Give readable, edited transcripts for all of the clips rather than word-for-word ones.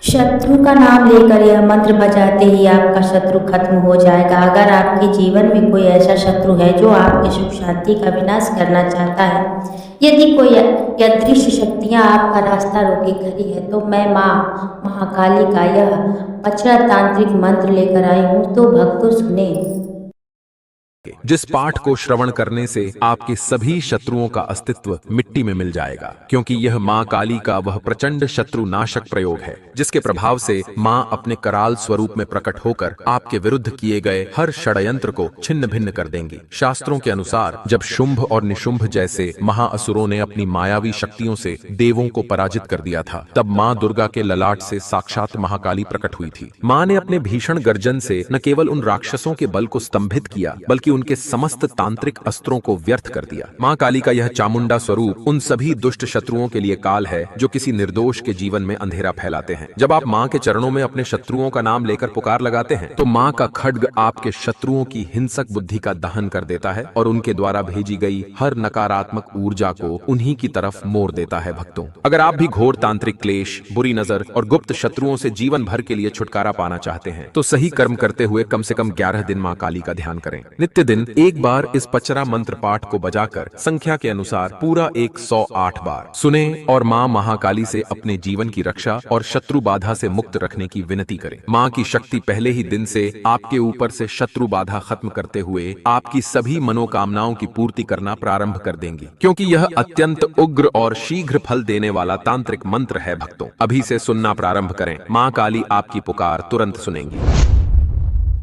शत्रु का नाम लेकर यह मंत्र बजाते ही आपका शत्रु खत्म हो जाएगा। अगर आपके जीवन में कोई ऐसा शत्रु है जो आपके सुख शांति का विनाश करना चाहता है, यदि कोई अदृश्य शक्तियां आपका रास्ता रोके खड़ी है, तो मैं माँ महाकाली का यह पचरा तांत्रिक मंत्र लेकर आई हूँ। तो भक्तों सुने। जिस पाठ को श्रवण करने से आपके सभी शत्रुओं का अस्तित्व मिट्टी में मिल जाएगा, क्योंकि यह मां काली का वह प्रचंड शत्रु नाशक प्रयोग है जिसके प्रभाव से मां अपने कराल स्वरूप में प्रकट होकर आपके विरुद्ध किए गए हर षड्यंत्र को छिन्न भिन्न कर देंगी। शास्त्रों के अनुसार जब शुंभ और निशुंभ जैसे महाअसुरों ने अपनी मायावी शक्तियों से देवों को पराजित कर दिया था, तब मां दुर्गा के ललाट से साक्षात महाकाली प्रकट हुई थी। मां ने अपने भीषण गर्जन से न केवल उन राक्षसों के बल को स्तंभित किया, बल्कि उनके समस्त तांत्रिक अस्त्रों को व्यर्थ कर दिया। मां काली का यह चामुंडा स्वरूप उन सभी दुष्ट शत्रुओं के लिए काल है जो किसी निर्दोष के जीवन में अंधेरा फैलाते हैं। जब आप मां के चरणों में अपने शत्रुओं का नाम लेकर पुकार लगाते हैं, तो मां का खड्ग आपके शत्रुओं की हिंसक बुद्धि का दहन कर देता है और उनके द्वारा भेजी गई हर नकारात्मक ऊर्जा को उन्हीं की तरफ मोड़ देता है। भक्तों, अगर आप भी घोर तांत्रिक क्लेश, बुरी नजर और गुप्त शत्रुओं से जीवन भर के लिए छुटकारा पाना चाहते हैं, तो सही कर्म करते हुए कम से कम 11 दिन मां काली का ध्यान करें। नित्य दिन एक बार इस पचरा मंत्र पाठ को बजाकर संख्या के अनुसार पूरा 108 बार सुने और मां महाकाली से अपने जीवन की रक्षा और शत्रु बाधा से मुक्त रखने की विनती करें। मां की शक्ति पहले ही दिन से आपके ऊपर से शत्रु बाधा खत्म करते हुए आपकी सभी मनोकामनाओं की पूर्ति करना प्रारंभ कर देंगी, क्योंकि यह अत्यंत उग्र और शीघ्र फल देने वाला तांत्रिक मंत्र है। भक्तों, अभी से सुनना प्रारंभ करें। मां काली आपकी पुकार तुरंत सुनेंगी।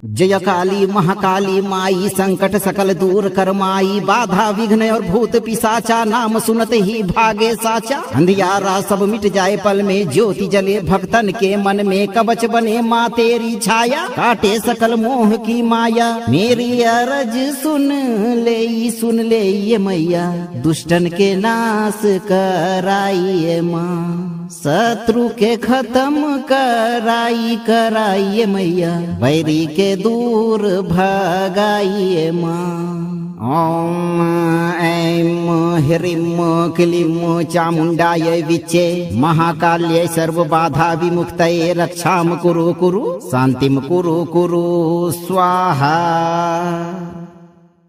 जय काली महाकाली माई, संकट सकल दूर कर माई, बाधा विघ्न और भूत पिशाचा, नाम सुनते ही भागे साचा। अंधियारा सब मिट जाए पल में, ज्योति जले भक्तन के मन में, कवच बने माँ तेरी छाया, काटे सकल मोह की माया। मेरी अरज सुन ले ये मैया, दुष्टन के नाश कराइए माँ, शत्रु के खत्म कराइए मैया, बैरी के दूर भगाइए माँ। ओम ऐं ह्रीं क्लीं चामुण्डायै विच्चे, महाकाल्यै सर्वबाधा विमुक्तये, रक्षां कुरु शान्तिं कुरु स्वाहा।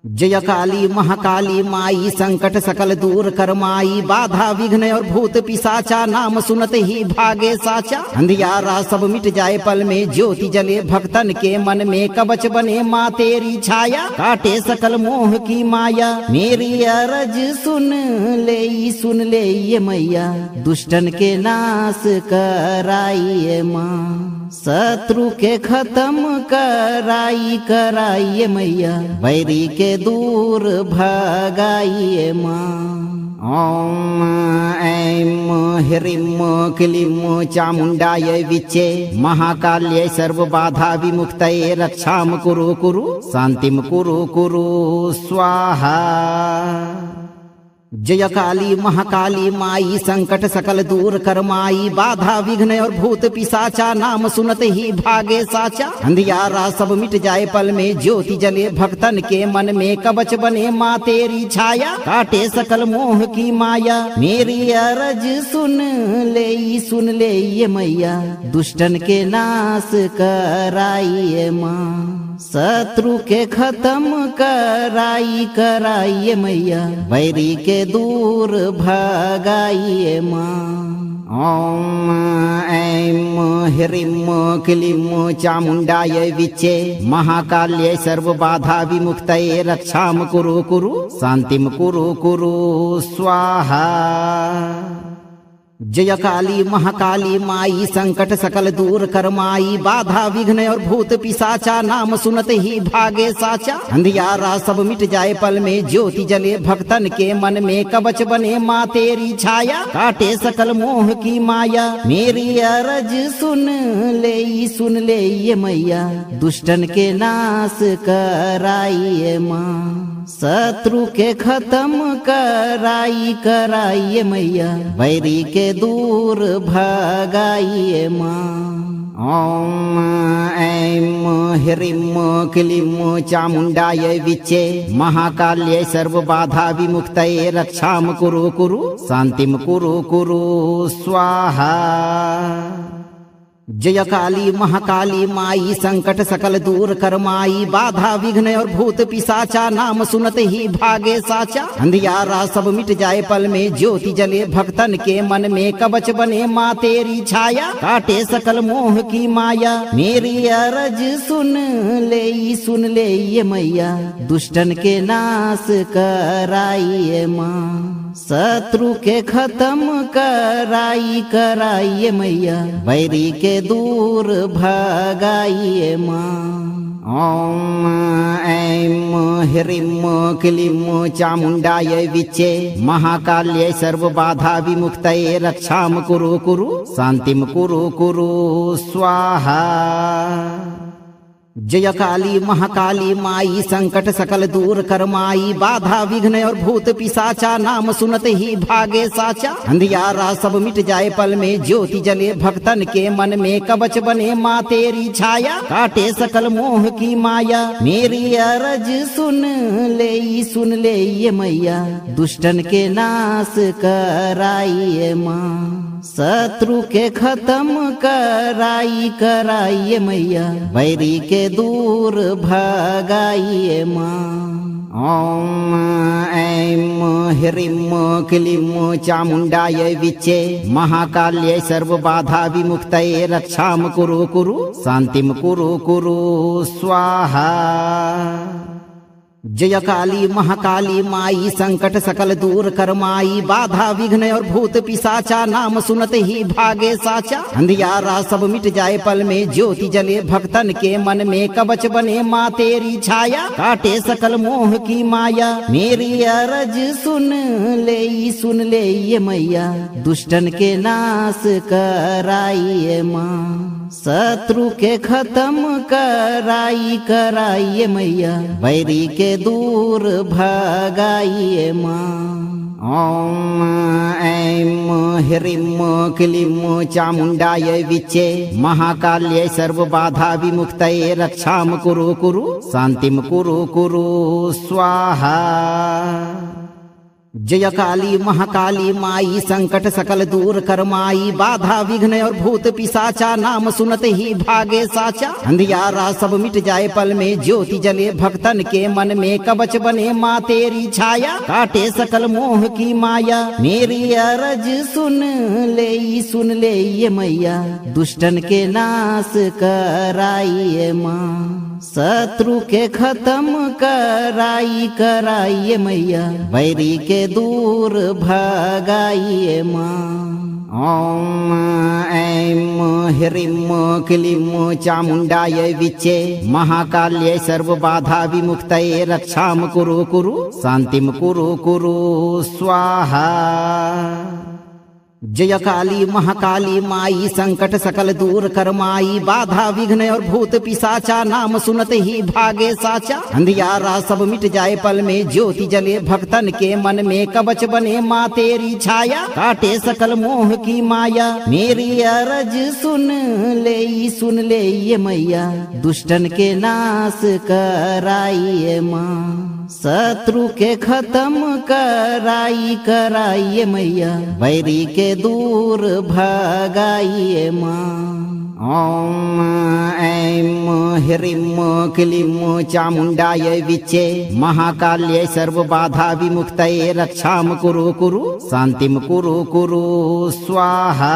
जय काली महाकाली माई, संकट सकल दूर कर माई, बाधा विघ्न और भूत पिशाचा, नाम सुनते ही भागे साचा। अंधियारा सब मिट जाए पल में, ज्योति जले भक्तन के मन में, कवच बने माँ तेरी छाया, काटे सकल मोह की माया। मेरी अरज सुन ले ये मैया, दुष्टन के नाश कराइए माँ, शत्रु के खत्म कराइए मैया, बैरी के दूर भगाइए माँ। ओम ऐं ह्रीं क्लीं चामुण्डायै विच्चे, महाकाल्यै सर्वबाधा विमुक्तये, रक्षां कुरु शान्तिं कुरु स्वाहा। जय काली महाकाली माई, संकट सकल दूर कर माई, बाधा विघ्न और भूत पिशाचा, नाम सुनते ही भागे साचा। अंधियारा सब मिट जाए पल में, ज्योति जले भक्तन के मन में, कवच बने माँ तेरी छाया, काटे सकल मोह की माया। मेरी अरज सुन ले ये मैया, दुष्टन के नाश कराइए माँ, शत्रु के खत्म कराइए मैया, बैरी के दूर भगाइए माँ। ओम ऐं ह्रीं क्लीं चामुण्डायै विच्चे, महाकाल्यै सर्वबाधा विमुक्तये, रक्षां कुरु शान्तिं कुरु स्वाहा। जय काली महाकाली माई, संकट सकल दूर कर माई, बाधा विघ्न और भूत पिशाचा, नाम सुनते ही भागे साचा। अंधियारा सब मिट जाए पल में, ज्योति जले भक्तन के मन में, कवच बने माँ तेरी छाया, काटे सकल मोह की माया। मेरी अरज सुन ले ये मैया, दुष्टन के नाश कराइए माँ, शत्रु के खत्म कराइए मैया, बैरी के दूर भगाइए माँ। ओम ऐं ह्रीं क्लीं चामुण्डायै विच्चे, महाकाल्यै सर्वबाधा विमुक्तये, रक्षां कुरु शान्तिं कुरु स्वाहा। जय काली महाकाली माई संकट सकल दूर कर माई बाधा विघ्न और भूत पिशाचा नाम सुनते ही भागे साचा अंधियारा सब मिट जाए पल में ज्योति जले भक्तन के मन में कवच बने माँ तेरी छाया काटे सकल मोह की माया मेरी अरज सुन ले ये मैया दुष्टन के नाश कराइए माँ शत्रु के खत्म कराइए मैया बैरी के दूर भगाइए माँ ओम ऐं ह्रीं क्लीं चामुण्डायै विच्चे महाकाल्यै सर्वबाधा विमुक्तये रक्षां कुरु शान्तिं कुरु स्वाहा। जय काली महाकाली माई संकट सकल दूर कर माई बाधा विघ्न और भूत पिशाचा नाम सुनते ही भागे साचा अंधियारा सब मिट जाए पल में ज्योति जले भक्तन के मन में कवच बने माँ तेरी छाया काटे सकल मोह की माया मेरी अरज सुन ले ये मैया दुष्टन के नाश कराइए माँ शत्रु के खत्म कराइए मैया बैरी के दूर भगाइए माँ ओम ऐं ह्रीं क्लीं चामुण्डायै विच्चे महाकाल्यै सर्वबाधा विमुक्तये रक्षां कुरु शान्तिं कुरु स्वाहा। जय काली महाकाली माई संकट सकल दूर कर माई बाधा विघ्न और भूत पिशाचा नाम सुनते ही भागे साचा अंधियारा सब मिट जाए पल में ज्योति जले भक्तन के मन में कवच बने माँ तेरी छाया काटे सकल मोह की माया मेरी अरज सुन ले ये मैया दुष्टन के नाश कराइए माँ शत्रु के खत्म कराइए मैया बैरी के दूर भगाइए माँ ओम ऐं ह्रीं क्लीं चामुण्डायै विच्चे महाकाल्यै सर्वबाधा विमुक्तये रक्षां कुरु शान्तिं कुरु स्वाहा। जय काली महाकाली माई संकट सकल दूर कर माई बाधा विघ्न और भूत पिशाचा नाम सुनते ही भागे साचा अंधियारा सब मिट जाए पल में ज्योति जले भक्तन के मन में कवच बने माँ तेरी छाया काटे सकल मोह की माया मेरी अरज सुन ले ये मैया दुष्टन के नाश कराइए माँ शत्रु के खत्म कराइए मैया बैरी के दूर भगाइए माँ ओम ऐं ह्रीं क्लीं चामुण्डायै विच्चे महाकाल्यै सर्वबाधा विमुक्तये रक्षां कुरु शान्तिं कुरु स्वाहा। जय काली महाकाली माई संकट सकल दूर कर माई बाधा विघ्न और भूत पिशाचा नाम सुनते ही भागे साचा अंधियारा सब मिट जाए पल में ज्योति जले भक्तन के मन में कवच बने माँ तेरी छाया काटे सकल मोह की माया मेरी अरज सुन ले ये मैया दुष्टन के नाश कराइए माँ शत्रु के खत्म कराइए मैया बैरी के दूर भगाइए माँ ओम ऐं ह्रीं क्लीं चामुण्डायै विच्चे महाकाल्यै सर्वबाधा विमुक्तये रक्षां कुरु शान्तिं कुरु स्वाहा।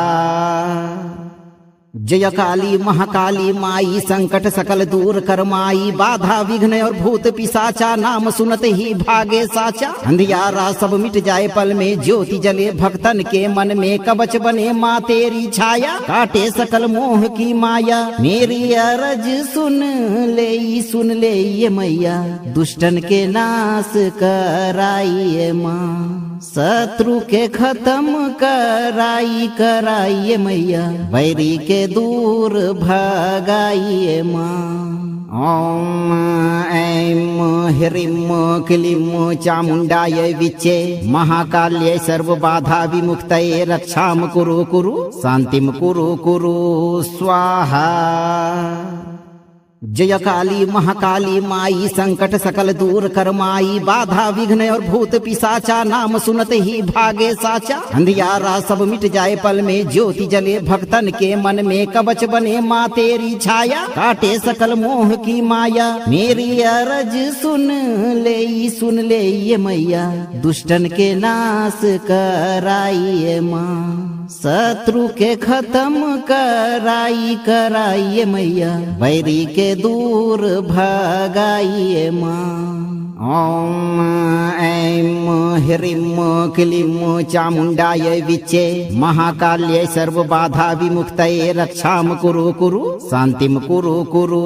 जय काली महाकाली माई संकट सकल दूर कर माई बाधा विघ्न और भूत पिशाचा नाम सुनते ही भागे साचा अंधियारा सब मिट जाए पल में ज्योति जले भक्तन के मन में कवच बने माँ तेरी छाया काटे सकल मोह की माया मेरी अरज सुन ले ये मैया दुष्टन के नाश कराइए माँ शत्रु के खत्म कराइए मैया बैरी के दूर भगाइए माँ ओम ऐं ह्रीं क्लीं चामुण्डायै विच्चे महाकाल्यै सर्वबाधा विमुक्तये रक्षां कुरु शान्तिं कुरु स्वाहा। जय काली महाकाली माई संकट सकल दूर कर माई बाधा विघ्न और भूत पिशाचा नाम सुनते ही भागे साचा अंधियारा सब मिट जाए पल में ज्योति जले भक्तन के मन में कवच बने माँ तेरी छाया काटे सकल मोह की माया मेरी अरज सुन ले ये मैया दुष्टन के नाश कराइए माँ शत्रु के खत्म कराइए मैया बैरी के दूर भगाइए माँ ओम ऐं ह्रीं क्लीं चामुण्डायै विच्चे महाकाल्यै सर्वबाधा विमुक्तये रक्षां कुरु शान्तिं कुरु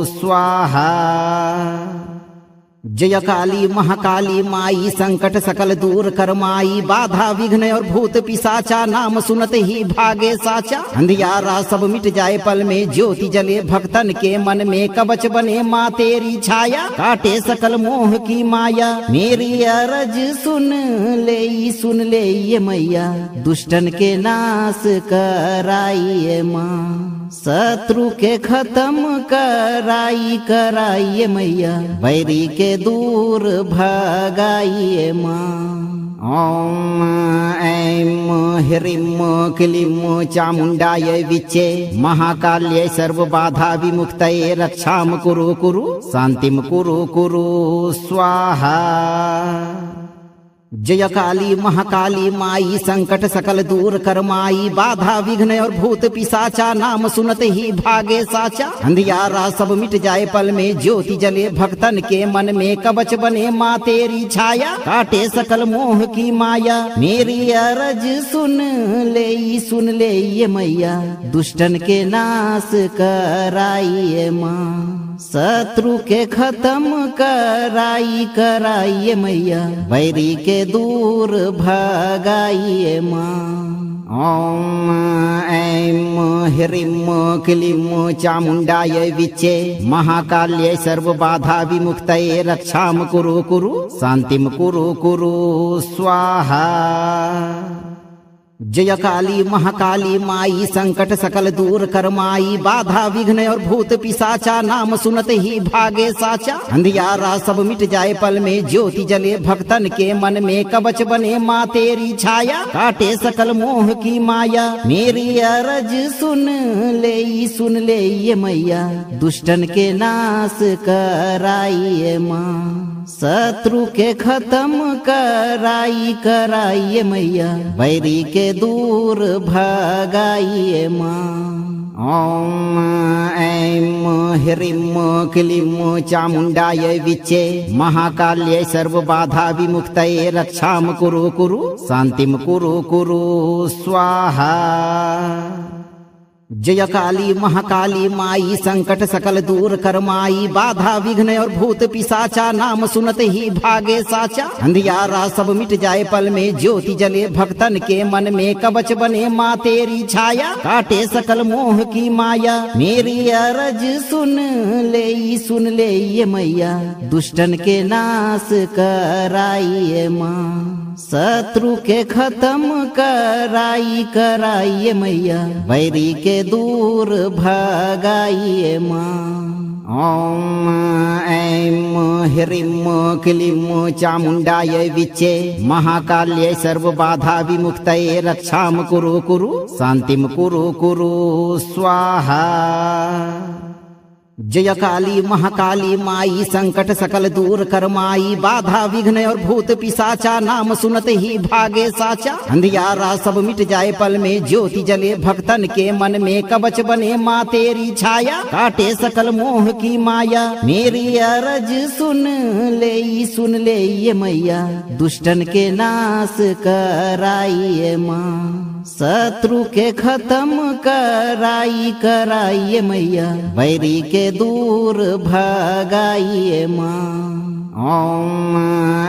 स्वाहा। जय काली महाकाली माई संकट सकल दूर कर माई बाधा विघ्न और भूत पिशाचा नाम सुनते ही भागे साचा अंधियारा सब मिट जाए पल में ज्योति जले भक्तन के मन में कवच बने माँ तेरी छाया काटे सकल मोह की माया मेरी अरज सुन ले ये मैया दुष्टन के नाश कराइए माँ शत्रु के खत्म कराइए मैया बैरी के दूर भगाइए माँ ओम ऐं ह्रीं क्लीं चामुण्डायै विच्चे महाकाल्यै सर्वबाधा विमुक्तये रक्षां कुरु शान्तिं कुरु स्वाहा। जय काली महाकाली माई संकट सकल दूर कर माई बाधा विघ्न और भूत पिशाचा नाम सुनते ही भागे साचा अंधियारा सब मिट जाए पल में ज्योति जले भक्तन के मन में कवच बने माँ तेरी छाया काटे सकल मोह की माया मेरी अरज सुन ले ये मैया दुष्टन के नाश कराइए माँ शत्रु के खत्म कराइए मैया बैरी के दूर भगाइए माँ ओम ऐं ह्रीं क्लीं चामुण्डायै विच्चे महाकाल्यै सर्वबाधा विमुक्तये रक्षां कुरु शान्तिं कुरु स्वाहा। जय काली महाकाली माई संकट सकल दूर कर माई बाधा विघ्न और भूत पिशाचा नाम सुनते ही भागे साचा अंधियारा सब मिट जाए पल में ज्योति जले भक्तन के मन में कवच बने माँ तेरी छाया काटे सकल मोह की माया मेरी अरज सुन ले ये मैया दुष्टन के नाश कराइए माँ शत्रु के खत्म कराइए मैया बैरी के दूर भगाइए माँ ओम ऐं ह्रीं क्लीं चामुण्डायै विच्चे महाकाल्यै सर्वबाधा विमुक्तये रक्षां कुरु शान्तिं कुरु स्वाहा। जय काली महाकाली माई संकट सकल दूर कर माई बाधा विघ्न और भूत पिशाचा नाम सुनते ही भागे साचा अंधियारा सब मिट जाए पल में ज्योति जले भक्तन के मन में कवच बने माँ तेरी छाया काटे सकल मोह की माया मेरी अरज सुन ले ये मैया दुष्टन के नाश कराइए माँ शत्रु के खत्म कराइए मैया बैरी के दूर भगाइए माँ ओम ऐं ह्रीं क्लीं चामुण्डायै विच्चे महाकाल्यै सर्वबाधा विमुक्तये रक्षां कुरु शान्तिं कुरु स्वाहा। जय काली महाकाली माई संकट सकल दूर कर माई बाधा विघ्न और भूत पिशाचा नाम सुनते ही भागे साचा अंधियारा सब मिट जाए पल में ज्योति जले भक्तन के मन में कवच बने माँ तेरी छाया काटे सकल मोह की माया मेरी अरज सुन ले ये मैया दुष्टन के नाश कराइए माँ शत्रु के खत्म कराइए मैया बैरी के दूर भगाइए माँ ओम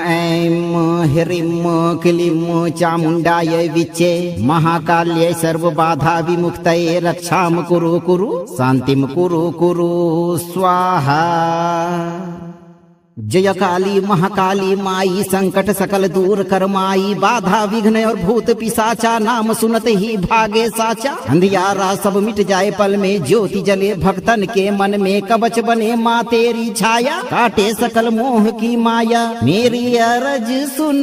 ऐं ह्रीं क्लीं चामुण्डायै विच्चे महाकाल्यै सर्वबाधा विमुक्तये रक्षां कुरु शान्तिं कुरु स्वाहा। जय काली महाकाली माई संकट सकल दूर कर माई बाधा विघ्न और भूत पिशाचा नाम सुनते ही भागे साचा अंधियारा सब मिट जाए पल में ज्योति जले भक्तन के मन में कवच बने माँ तेरी छाया काटे सकल मोह की माया मेरी अरज सुन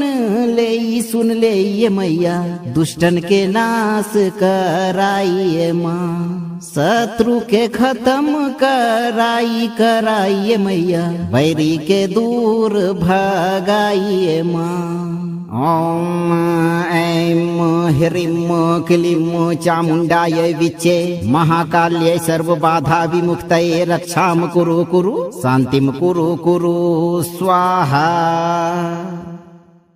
ले ये मैया दुष्टन के नाश कराइए माँ शत्रु के खत्म कराइए मैया बैरी के दूर भगाइए माँ ओम ऐं ह्रीं क्लीं चामुण्डायै विच्चे महाकाल्यै सर्वबाधा विमुक्तये रक्षां कुरु शान्तिं कुरु स्वाहा।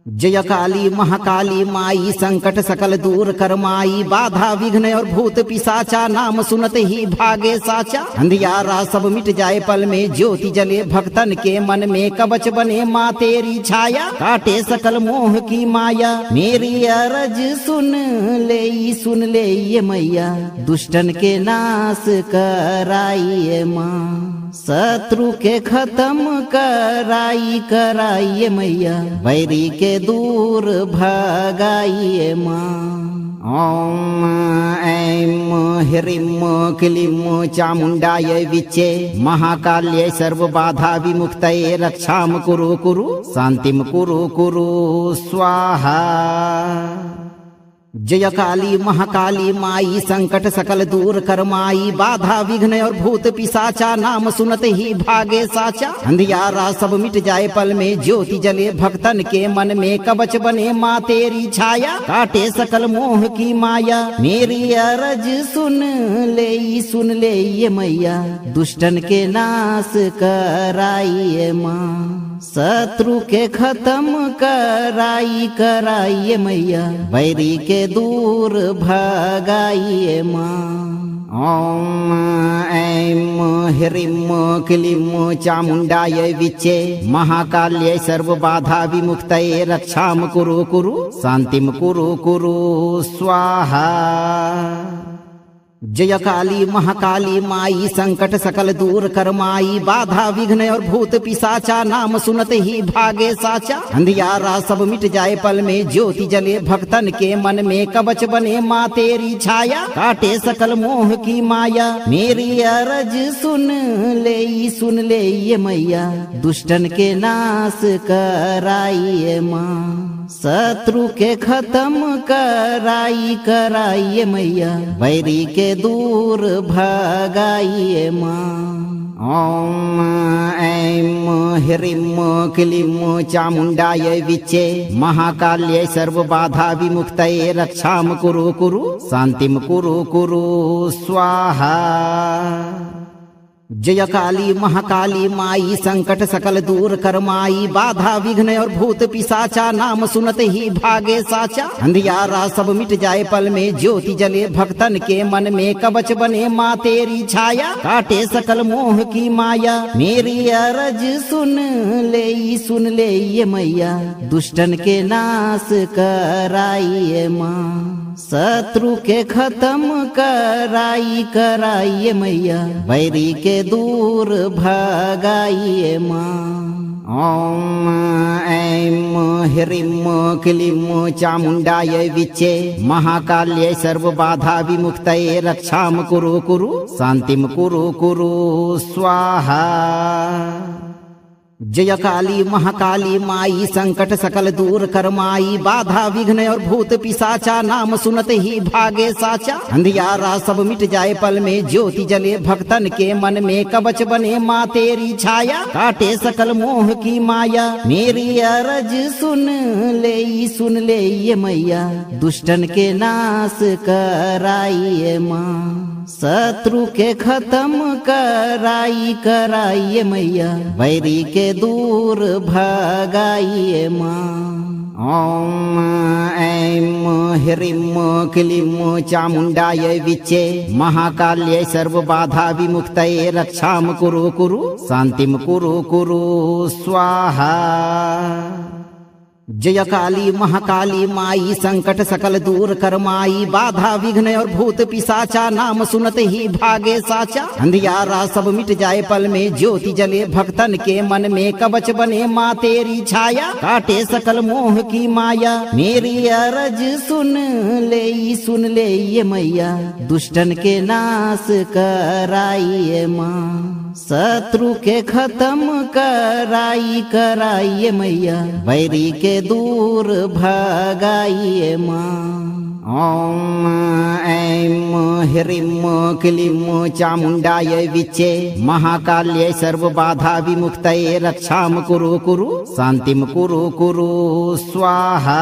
जय काली महाकाली माई संकट सकल दूर कर माई बाधा विघ्न और भूत पिशाचा नाम सुनते ही भागे साचा अंधियारा सब मिट जाए पल में ज्योति जले भक्तन के मन में कवच बने माँ तेरी छाया काटे सकल मोह की माया मेरी अरज सुन ले ये मैया दुष्टन के नाश कराइए माँ शत्रु के खत्म कराइए मैया बैरी के दूर भगाइए माँ ओम ऐं ह्रीं क्लीं चामुण्डायै विच्चे महाकाल्यै सर्वबाधा विमुक्तये रक्षां कुरु शान्तिं कुरु स्वाहा। जय काली महाकाली माई संकट सकल दूर कर माई बाधा विघ्न और भूत पिशाचा नाम सुनते ही भागे साचा अंधियारा सब मिट जाए पल में ज्योति जले भक्तन के मन में कवच बने माँ तेरी छाया काटे सकल मोह की माया मेरी अरज सुन ले ये मैया दुष्टन के नाश कराइए माँ शत्रु के खत्म कराइए मैया बैरी के दूर भगाइए माँ ओम ऐं ह्रीं क्लीं चामुण्डायै विच्चे महाकाल्यै सर्वबाधा विमुक्तये रक्षां कुरु शान्तिं कुरु स्वाहा। जय काली महाकाली माई संकट सकल दूर कर माई बाधा विघ्न और भूत पिशाचा नाम सुनते ही भागे साचा अंधियारा सब मिट जाए पल में ज्योति जले भक्तन के मन में कवच बने माँ तेरी छाया काटे सकल मोह की माया मेरी अरज सुन ले ये मैया दुष्टन के नाश कराइए माँ शत्रु के खत्म कराइए मैया बैरी के दूर भगाइए माँ ओम ऐं ह्रीं क्लीं चामुण्डायै विच्चे महाकाल्यै सर्वबाधा विमुक्तये रक्षां कुरु शान्तिं कुरु स्वाहा। जय काली महाकाली माई संकट सकल दूर कर माई बाधा विघ्न और भूत पिशाचा नाम सुनते ही भागे साचा अंधियारा सब मिट जाए पल में ज्योति जले भक्तन के मन में कवच बने माँ तेरी छाया काटे सकल मोह की माया मेरी अरज सुन ले ये मैया दुष्टन के नाश कराइए माँ शत्रु के खत्म कराइए मैया बैरी के दूर भगाइए माँ ओम ऐं ह्रीं क्लीं चामुण्डायै विच्चे महाकाल्यै सर्वबाधा विमुक्तये रक्षां कुरु शान्तिं कुरु स्वाहा। जय काली महाकाली माई संकट सकल दूर कर माई बाधा विघ्न और भूत पिशाचा नाम सुनते ही भागे साचा अंधियारा सब मिट जाए पल में ज्योति जले भक्तन के मन में कवच बने माँ तेरी छाया काटे सकल मोह की माया मेरी अरज सुन ले ये मैया दुष्टन के नाश कराइए माँ शत्रु के खत्म कराइए मैया बैरी के दूर भगाइए माँ ओम ऐं ह्रीं क्लीं चामुण्डायै विच्चे महाकाल्यै सर्वबाधा विमुक्तये रक्षां कुरु शान्तिं कुरु स्वाहा। जय काली महाकाली माई संकट सकल दूर कर माई बाधा विघ्न और भूत पिशाचा नाम सुनते ही भागे साचा अंधियारा सब मिट जाए पल में ज्योति जले भक्तन के मन में कवच बने माँ तेरी छाया काटे सकल मोह की माया मेरी अरज सुन ले ये मैया दुष्टन के नाश कराइए माँ शत्रु के खत्म कराइए मैया बैरी के दूर भगाइए माँ ओम ऐं ह्रीं क्लीं चामुण्डाय विच्चे महाकाल्यै सर्वबाधा विमुक्तये रक्षां कुरु शान्तिं कुरु स्वाहा।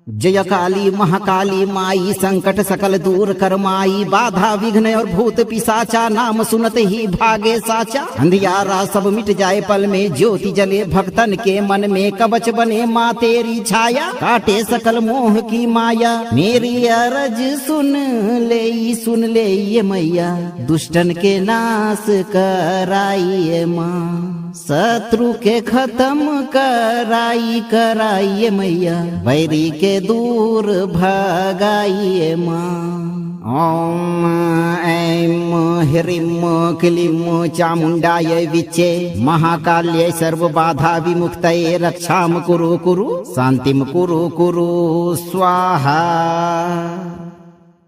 जय काली महाकाली माई संकट सकल दूर कर माई बाधा विघ्न और भूत पिशाचा नाम सुनते ही भागे साचा अंधियारा सब मिट जाए पल में ज्योति जले भक्तन के मन में कवच बने माँ तेरी छाया काटे सकल मोह की माया मेरी अरज सुन ले ये मैया दुष्टन के नाश कराइए माँ शत्रु के खत्म कराइए मैया बैरी के दूर भगाइए माँ ओम ऐं ह्रीं क्लीं चामुण्डाय विच्चे महाकाल्यै सर्वबाधा विमुक्तये रक्षां कुरु शान्तिं कुरु स्वाहा।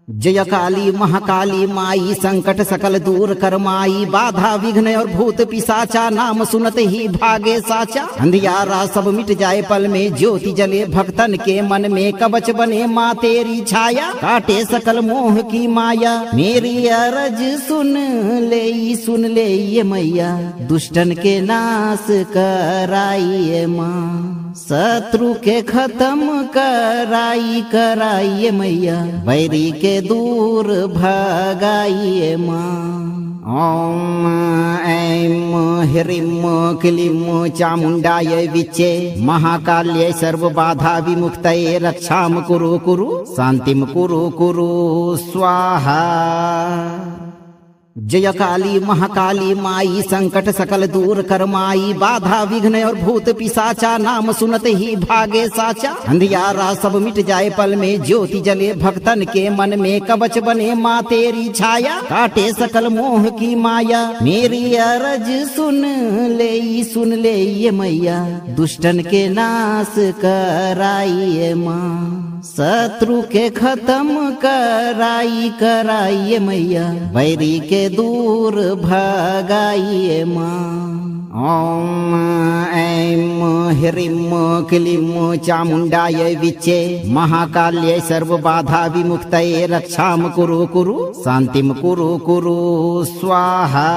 जय काली महाकाली माई संकट सकल दूर कर माई बाधा विघ्न और भूत पिशाचा नाम सुनते ही भागे साचा अंधियारा सब मिट जाए पल में ज्योति जले भक्तन के मन में कवच बने माँ तेरी छाया काटे सकल मोह की माया मेरी अरज सुन ले ये मैया दुष्टन के नाश कराइए माँ शत्रु के खत्म कराइए मैया बैरी के दूर भगाइए माँ ओम ऐं ह्रीं क्लीं चामुण्डाय विच्चे महाकाल्यै सर्वबाधा विमुक्तये रक्षां कुरु शान्तिं कुरु स्वाहा। जय काली महाकाली माई संकट सकल दूर कर माई बाधा विघ्न और भूत पिशाचा नाम सुनते ही भागे साचा अंधियारा सब मिट जाए पल में ज्योति जले भक्तन के मन में कवच बने माँ तेरी छाया काटे सकल मोह की माया मेरी अरज सुन ले ये मैया दुष्टन के नाश कराइए माँ शत्रु के खत्म कराइए मैया बैरी के दूर भगाइए माँ ओम ऐं ह्रीं क्लीं चामुण्डाय विच्चे महाकाल्यै सर्वबाधा विमुक्तये रक्षां कुरु शान्तिं कुरु स्वाहा।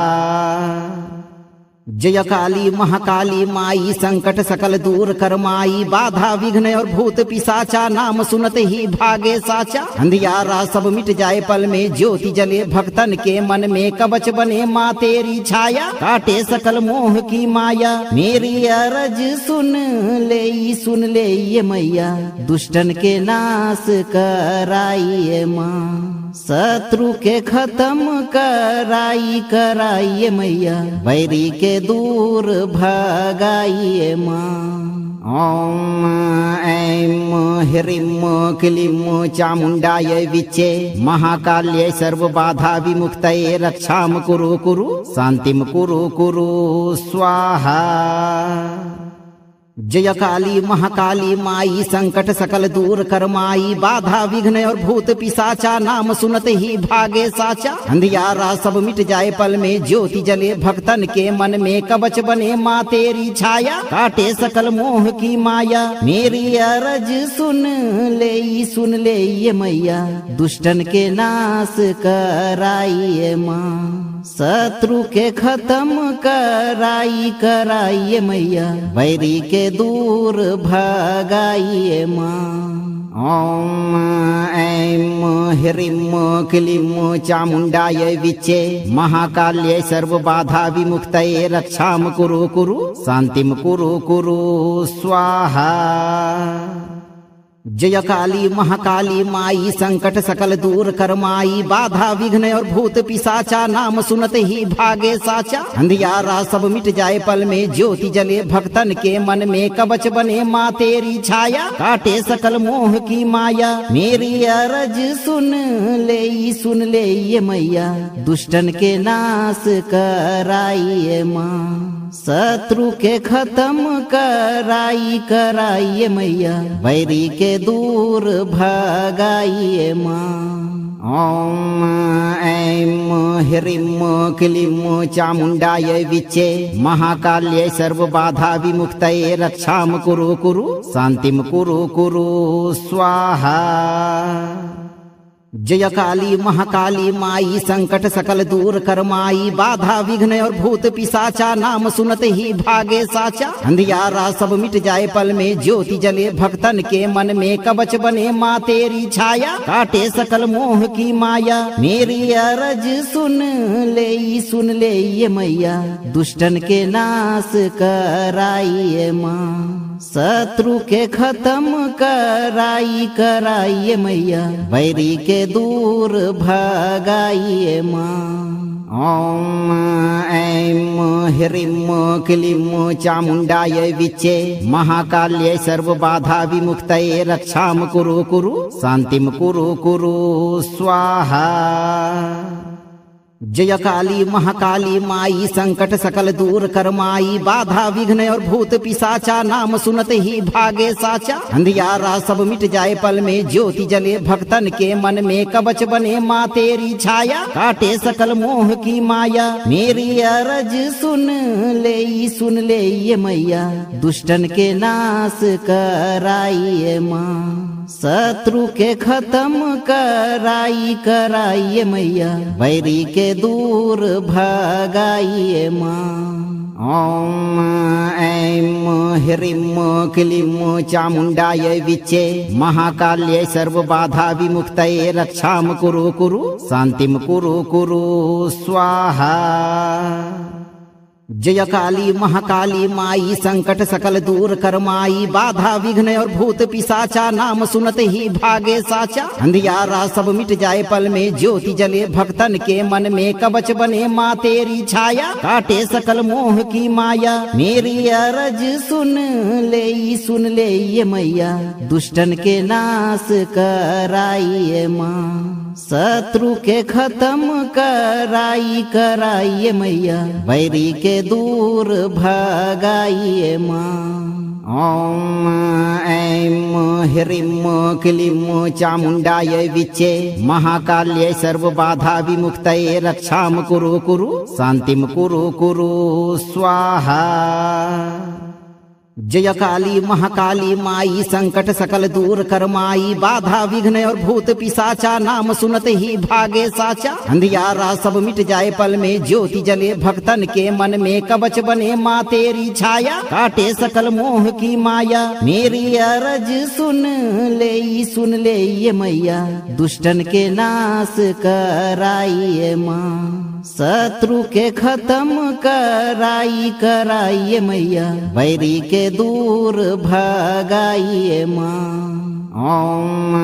जय काली महाकाली माई संकट सकल दूर कर माई बाधा विघ्न और भूत पिशाचा नाम सुनते ही भागे साचा अंधियारा सब मिट जाए पल में ज्योति जले भक्तन के मन में कवच बने माँ तेरी छाया काटे सकल मोह की माया मेरी अरज सुन ले ये मैया दुष्टन के नाश कराइए माँ शत्रु के खत्म कराइए मैया बैरी के दूर भगाइए माँ ओम ऐं ह्रीं क्लीं चामुण्डाय विच्चे महाकाल्यै सर्वबाधा विमुक्तये रक्षां कुरु शान्तिं कुरु स्वाहा। जय काली महाकाली माई संकट सकल दूर कर माई बाधा विघ्न और भूत पिशाचा नाम सुनते ही भागे साचा अंधियारा सब मिट जाए पल में ज्योति जले भक्तन के मन में कवच बने माँ तेरी छाया काटे सकल मोह की माया मेरी अरज सुन ले ये मैया दुष्टन के नाश कराइए माँ शत्रु के खत्म कराइए मैया बैरी के दूर भगाइए माँ ओम ऐं ह्रीं क्लीं चामुण्डाय विच्चे महाकाल्यै सर्वबाधा विमुक्तये रक्षां कुरु शान्तिं कुरु स्वाहा। जय काली महाकाली माई संकट सकल दूर कर माई बाधा विघ्न और भूत पिशाचा नाम सुनते ही भागे साचा अंधियारा सब मिट जाए पल में ज्योति जले भक्तन के मन में कवच बने माँ तेरी छाया काटे सकल मोह की माया मेरी अरज सुन ले ये मैया दुष्टन के नाश कराइए माँ शत्रु के खत्म कराइए मैया बैरी के दूर भगाइए माँ ओम ऐं ह्रीं क्लीं चामुण्डाय विच्चे महाकाल्यै सर्वबाधा विमुक्तये रक्षां कुरु शान्तिं कुरु स्वाहा। जय काली महाकाली माई संकट सकल दूर कर माई बाधा विघ्न और भूत पिशाचा नाम सुनते ही भागे साचा अंधियारा सब मिट जाए पल में ज्योति जले भक्तन के मन में कवच बने माँ तेरी छाया काटे सकल मोह की माया मेरी अरज सुन ले ये मैया दुष्टन के नाश कराइए माँ शत्रु के खत्म कराइए मैया बैरी के दूर भगाइए माँ ओम ऐं ह्रीं क्लीं चामुण्डाय विच्चे महाकाल्यै सर्वबाधा विमुक्तये रक्षां कुरु शान्तिं कुरु स्वाहा। जय काली महाकाली माई संकट सकल दूर कर माई बाधा विघ्न और भूत पिशाचा नाम सुनते ही भागे साचा अंधियारा सब मिट जाए पल में ज्योति जले भक्तन के मन में कवच बने माँ तेरी छाया काटे सकल मोह की माया मेरी अरज सुन ले ये मैया दुष्टन के नाश कराइए माँ शत्रु के खत्म कराइए मैया बैरी के दूर भगाइए माँ ओम ऐं ह्रीं क्लीं चामुण्डाय विच्चे महाकाल्यै सर्वबाधा विमुक्तये रक्षां कुरु शान्तिं कुरु स्वाहा। जय काली महाकाली माई संकट सकल दूर कर माई बाधा विघ्न और भूत पिशाचा नाम सुनते ही भागे साचा अंधियारा सब मिट जाए पल में ज्योति जले भक्तन के मन में कवच बने माँ तेरी छाया काटे सकल मोह की माया मेरी अरज सुन ले ये मैया दुष्टन के नाश कराइए माँ शत्रु के खत्म कराइए मैया बैरी के दूर भगाइए माँ ओम ऐं ह्रीं क्लीं चामुण्डाय विच्चे महाकाल्यै सर्वबाधा विमुक्तये रक्षां कुरु शान्तिं कुरु स्वाहा। जय काली महाकाली माई संकट सकल दूर कर माई बाधा विघ्न और भूत पिशाचा नाम सुनते ही भागे साचा अंधियारा सब मिट जाए पल में ज्योति जले भक्तन के मन में कवच बने माँ तेरी छाया काटे सकल मोह की माया मेरी अरज सुन ले ये मैया दुष्टन के नाश कराइए माँ शत्रु के खत्म कराइए मैया बैरी के दूर भगाइए माँ ओम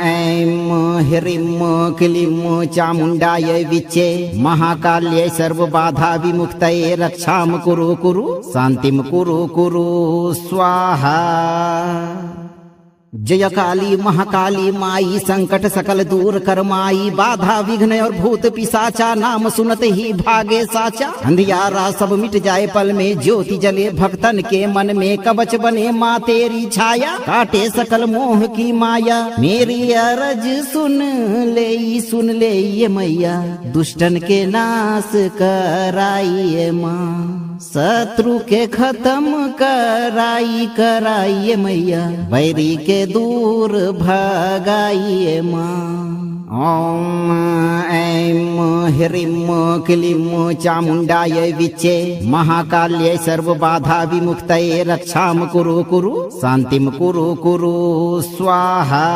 ऐं ह्रीं क्लीं चामुण्डाय विच्चे महाकाल्यै सर्वबाधा विमुक्तये रक्षां कुरु शान्तिं कुरु स्वाहा। जय काली महाकाली माई संकट सकल दूर कर माई बाधा विघ्न और भूत पिशाचा नाम सुनते ही भागे साचा अंधियारा सब मिट जाए पल में ज्योति जले भक्तन के मन में कवच बने माँ तेरी छाया काटे सकल मोह की माया मेरी अरज सुन ले ये मैया दुष्टन के नाश कराइए माँ शत्रु के खत्म कराइए मैया बैरी के दूर भगाइए माँ ओम ऐं ह्रीं क्लीं चामुण्डाय विच्चे महाकाल्यै सर्वबाधा विमुक्तये रक्षां कुरु शान्तिं कुरु स्वाहा।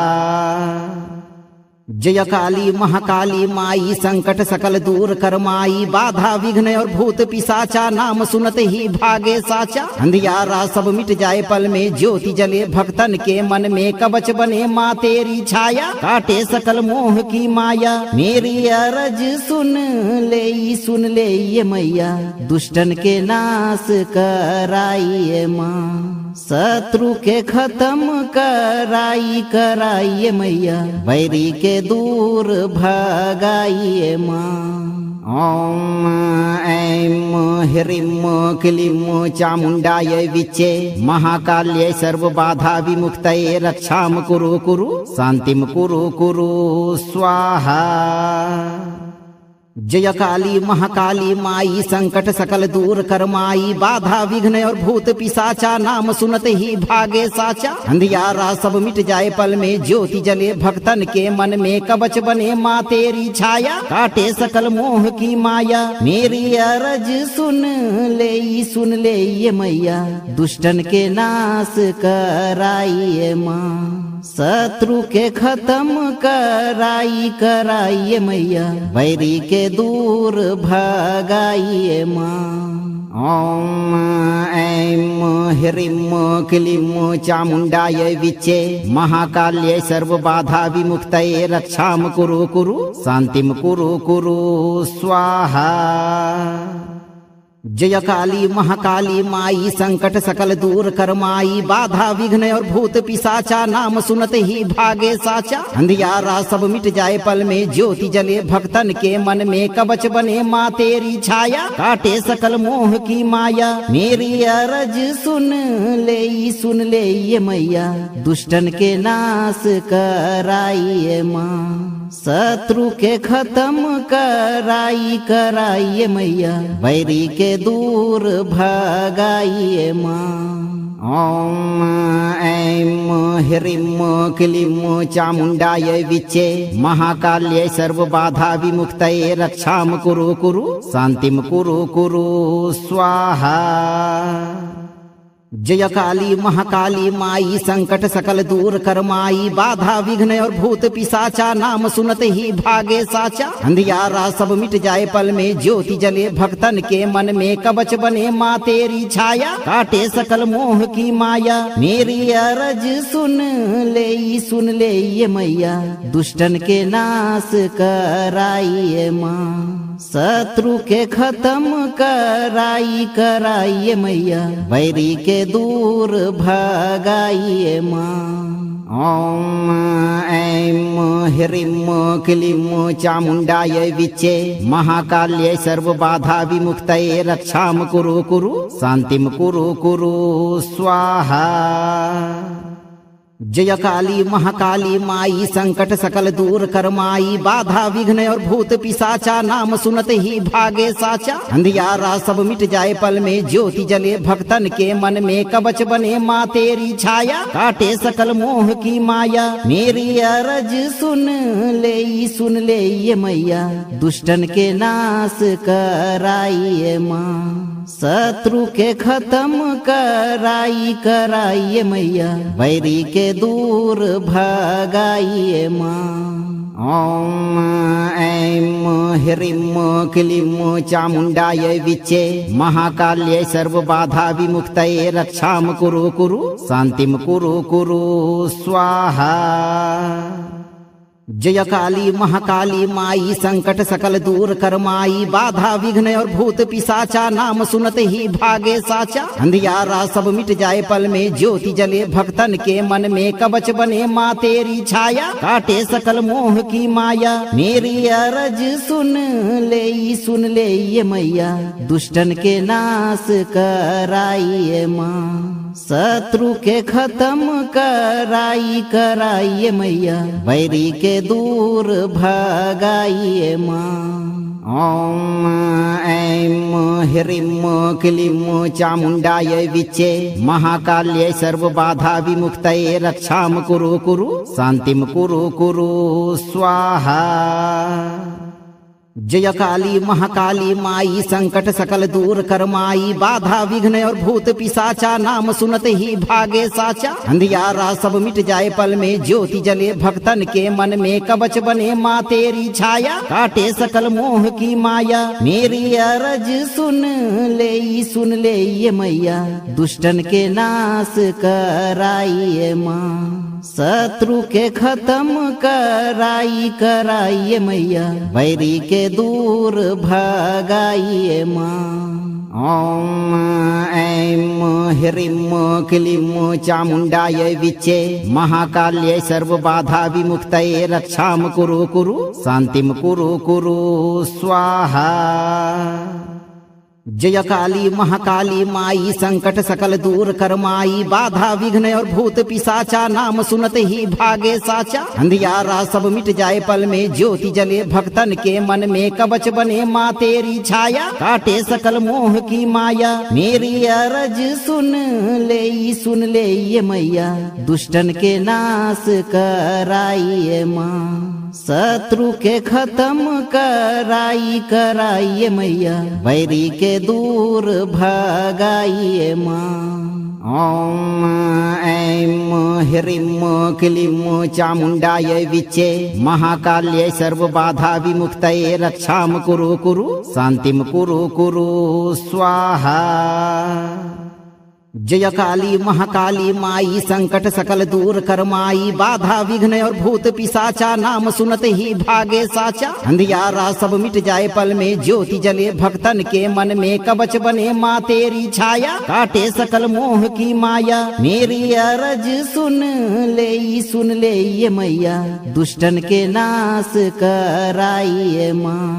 जय काली महाकाली माई संकट सकल दूर कर माई बाधा विघ्न और भूत पिशाचा नाम सुनते ही भागे साचा अंधियारा सब मिट जाए पल में ज्योति जले भक्तन के मन में कवच बने माँ तेरी छाया काटे सकल मोह की माया मेरी अरज सुन ले ये मैया दुष्टन के नाश कराइए माँ शत्रु के खत्म कराइए मैया बैरी के दूर भगाइए माँ ओम ऐं ह्रीं क्लीं चामुण्डायै विच्चे महाकाल्यै सर्वबाधा विमुक्तये रक्षां कुरु शान्तिं कुरु स्वाहा। जय काली महाकाली माई संकट सकल दूर कर माई बाधा विघ्न और भूत पिशाचा नाम सुनते ही भागे साचा अंधियारा सब मिट जाए पल में ज्योति जले भक्तन के मन में कवच बने माँ तेरी छाया काटे सकल मोह की माया मेरी अरज सुन ले ये मैया दुष्टन के नाश कराइए माँ शत्रु के खत्म कराइए मैया बैरी के दूर भगाइए माँ ओम ऐं ह्रीं क्लीं चामुण्डायै विच्चे महाकाल्यै सर्वबाधा विमुक्तये रक्षां कुरु शान्तिं कुरु स्वाहा। जय काली महाकाली माई संकट सकल दूर कर माई बाधा विघ्न और भूत पिशाचा नाम सुनते ही भागे साचा अंधियारा सब मिट जाए पल में ज्योति जले भक्तन के मन में कवच बने माँ तेरी छाया काटे सकल मोह की माया मेरी अरज सुन ले ये मैया दुष्टन के नाश कराइए माँ शत्रु के खत्म कराइए मैया बैरी के दूर भगाइए माँ ओम ऐं ह्रीं क्लीं चामुण्डायै विच्चे महाकाल्यै सर्वबाधा विमुक्तये रक्षां कुरु शान्तिं कुरु स्वाहा। जय काली महाकाली माई संकट सकल दूर कर माई बाधा विघ्न और भूत पिशाचा नाम सुनते ही भागे साचा अंधियारा सब मिट जाए पल में ज्योति जले भक्तन के मन में कवच बने माँ तेरी छाया काटे सकल मोह की माया मेरी अरज सुन ले ये मैया दुष्टन के नाश कराइए माँ शत्रु के खत्म कराइए मैया बैरी के दूर भगाइए माँ ओम ऐं ह्रीं क्लीं चामुण्डायै विच्चे महाकाल्यै सर्वबाधा विमुक्तये रक्षां कुरु शान्तिं कुरु स्वाहा। जय काली महाकाली माई संकट सकल दूर कर माई बाधा विघ्न और भूत पिशाचा नाम सुनते ही भागे साचा अंधियारा सब मिट जाए पल में ज्योति जले भक्तन के मन में कवच बने माँ तेरी छाया काटे सकल मोह की माया मेरी अरज सुन ले ये मैया दुष्टन के नाश कराइए माँ शत्रु के खत्म कराइए मैया बैरी के दूर भगाइए माँ ओम ऐं ह्रीं क्लीं चामुण्डायै विच्चे महाकाल्यै सर्वबाधा विमुक्तये रक्षां कुरु शान्तिं कुरु स्वाहा। जय काली महाकाली माई संकट सकल दूर कर माई बाधा विघ्न और भूत पिशाचा नाम सुनते ही भागे साचा अंधियारा सब मिट जाए पल में ज्योति जले भक्तन के मन में कवच बने माँ तेरी छाया काटे सकल मोह की माया मेरी अरज सुन ले ये मैया दुष्टन के नाश कराइए माँ शत्रु के खत्म कराइए मैया बैरी के दूर भगाइए माँ ओम ऐं ह्रीं क्लीं चामुण्डायै विच्चे महाकाल्यै सर्वबाधा विमुक्तये रक्षां कुरु शान्तिं कुरु स्वाहा। जय काली महाकाली माई संकट सकल दूर कर माई बाधा विघ्न और भूत पिशाचा नाम सुनते ही भागे साचा अंधियारा सब मिट जाए पल में ज्योति जले भक्तन के मन में कवच बने माँ तेरी छाया काटे सकल मोह की माया मेरी अरज सुन ले ये मैया दुष्टन के नाश कराइए माँ शत्रु के खत्म कराइए मैया बैरी के दूर भगाइए माँ ओम ऐं ह्रीं क्लीं चामुण्डायै विच्चे महाकाल्यै सर्वबाधा विमुक्तये रक्षां कुरु शान्तिं कुरु स्वाहा। जय काली महाकाली माई संकट सकल दूर कर माई बाधा विघ्न और भूत पिशाचा नाम सुनते ही भागे साचा अंधियारा सब मिट जाए पल में ज्योति जले भक्तन के मन में कवच बने माँ तेरी छाया काटे सकल मोह की माया मेरी अरज सुन ले ये मैया दुष्टन के नाश कराइए माँ शत्रु के खत्म कराइए मैया बैरी के दूर भगाइए माँ ओम ऐं ह्रीं क्लीं चामुण्डायै विच्चे महाकाल्यै सर्वबाधा विमुक्तये रक्षां कुरु शान्तिं कुरु स्वाहा। जय काली महाकाली माई संकट सकल दूर कर माई बाधा विघ्न और भूत पिशाचा नाम सुनते ही भागे साचा अंधियारा सब मिट जाए पल में ज्योति जले भक्तन के मन में कवच बने माँ तेरी छाया काटे सकल मोह की माया मेरी अरज सुन ले ये मैया दुष्टन के नाश कराइए माँ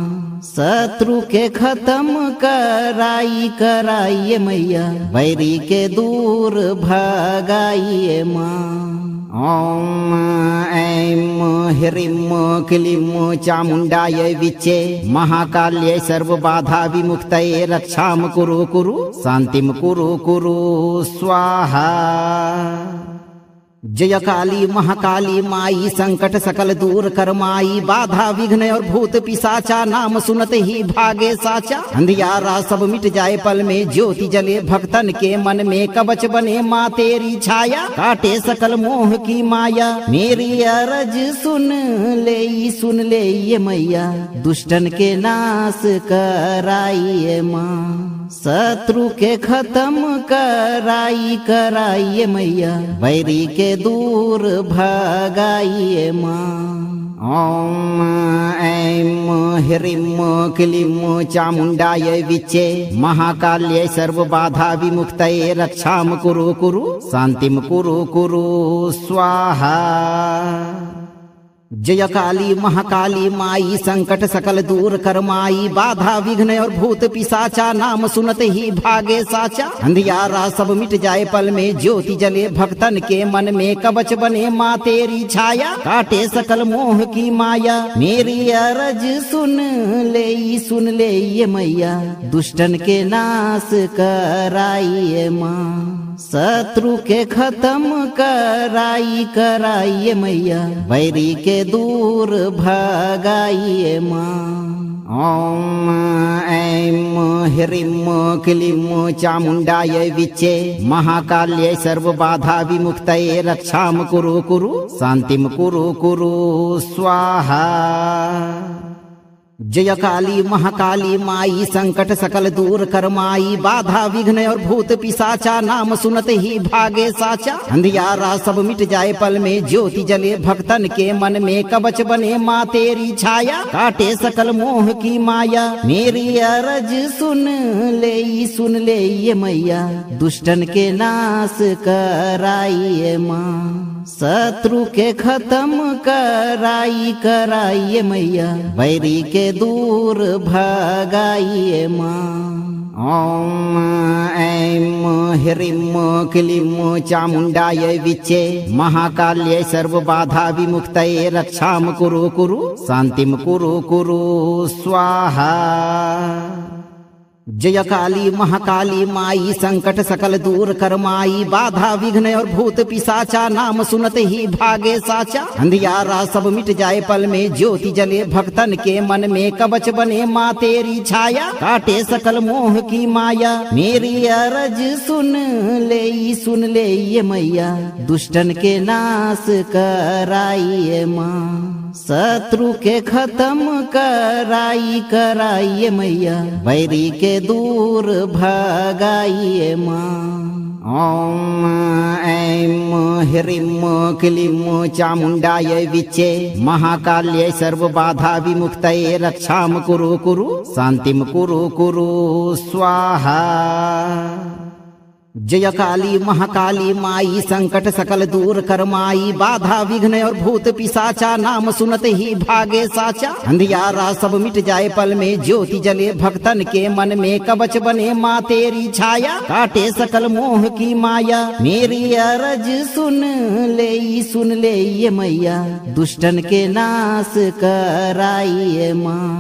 शत्रु के खत्म कराइए मैया बैरी के दूर भगाइए माँ ओम ऐं ह्रीं क्लीं चामुण्डायै विच्चे महाकाल्यै सर्वबाधा विमुक्तये रक्षां कुरु शान्तिं कुरु स्वाहा। जय काली महाकाली माई संकट सकल दूर कर माई बाधा विघ्न और भूत पिशाचा नाम सुनते ही भागे साचा अंधियारा सब मिट जाए पल में ज्योति जले भक्तन के मन में कवच बने माँ तेरी छाया काटे सकल मोह की माया मेरी अरज सुन ले ये मैया दुष्टन के नाश कराइए माँ शत्रु के खत्म कराइए मैया बैरी के दूर भगाइए माँ ओम ऐं ह्रीं क्लीं चामुण्डायै विच्चे महाकाल्यै सर्वबाधा विमुक्तये रक्षां कुरु शान्तिं कुरु स्वाहा। जय काली महाकाली माई संकट सकल दूर कर माई बाधा विघ्न और भूत पिशाचा नाम सुनते ही भागे साचा अंधियारा सब मिट जाए पल में ज्योति जले भक्तन के मन में कवच बने माँ तेरी छाया काटे सकल मोह की माया मेरी अरज सुन ले ये मैया दुष्टन के नाश कराइए माँ शत्रु के खत्म कराइए मैया बैरी के दूर भगाइए माँ ओम ऐं ह्रीं क्लीं चामुण्डायै विच्चे महाकाल्यै सर्वबाधा विमुक्तये रक्षां कुरु शान्तिं कुरु स्वाहा। जय काली महाकाली माई संकट सकल दूर कर माई बाधा विघ्न और भूत पिशाचा नाम सुनते ही भागे साचा अंधियारा सब मिट जाए पल में ज्योति जले भक्तन के मन में कवच बने माँ तेरी छाया काटे सकल मोह की माया मेरी अरज सुन ले ये मैया दुष्टन के नाश कराइए माँ शत्रु के खत्म कराइए मैया बैरी के दूर भगाइए माँ ओम ऐं ह्रीं क्लीं चामुण्डायै विच्चे महाकाल्यै सर्वबाधा विमुक्तये रक्षां कुरु शान्तिं कुरु स्वाहा। जय काली महाकाली माई संकट सकल दूर कर माई बाधा विघ्न और भूत पिशाचा नाम सुनते ही भागे साचा अंधियारा सब मिट जाए पल में ज्योति जले भक्तन के मन में कवच बने माँ तेरी छाया काटे सकल मोह की माया मेरी अरज सुन ले ये मैया दुष्टन के नाश कराइए माँ शत्रु के खत्म कराइए मैया बैरी के दूर भगाइए माँ ओम ऐं ह्रीं क्लीं चामुण्डायै विच्चे महाकाल्यै सर्वबाधा विमुक्तये रक्षां कुरु शान्तिं कुरु स्वाहा। जय काली महाकाली माई संकट सकल दूर कर माई बाधा विघ्न और भूत पिशाचा नाम सुनते ही भागे साचा अंधियारा सब मिट जाए पल में ज्योति जले भक्तन के मन में कवच बने माँ तेरी छाया काटे सकल मोह की माया मेरी अरज सुन ले ये मैया दुष्टन के नाश कराइए माँ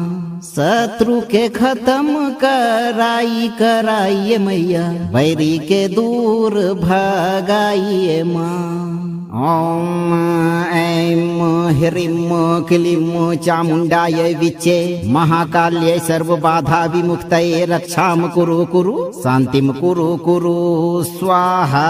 शत्रु के खत्म कराइए मैया बैरी के दूर भगाइए माँ ओम ऐं ह्रीं क्लीं चामुण्डायै विच्चे महाकाल्यै सर्वबाधा विमुक्तये रक्षां कुरु शान्तिं कुरु स्वाहा।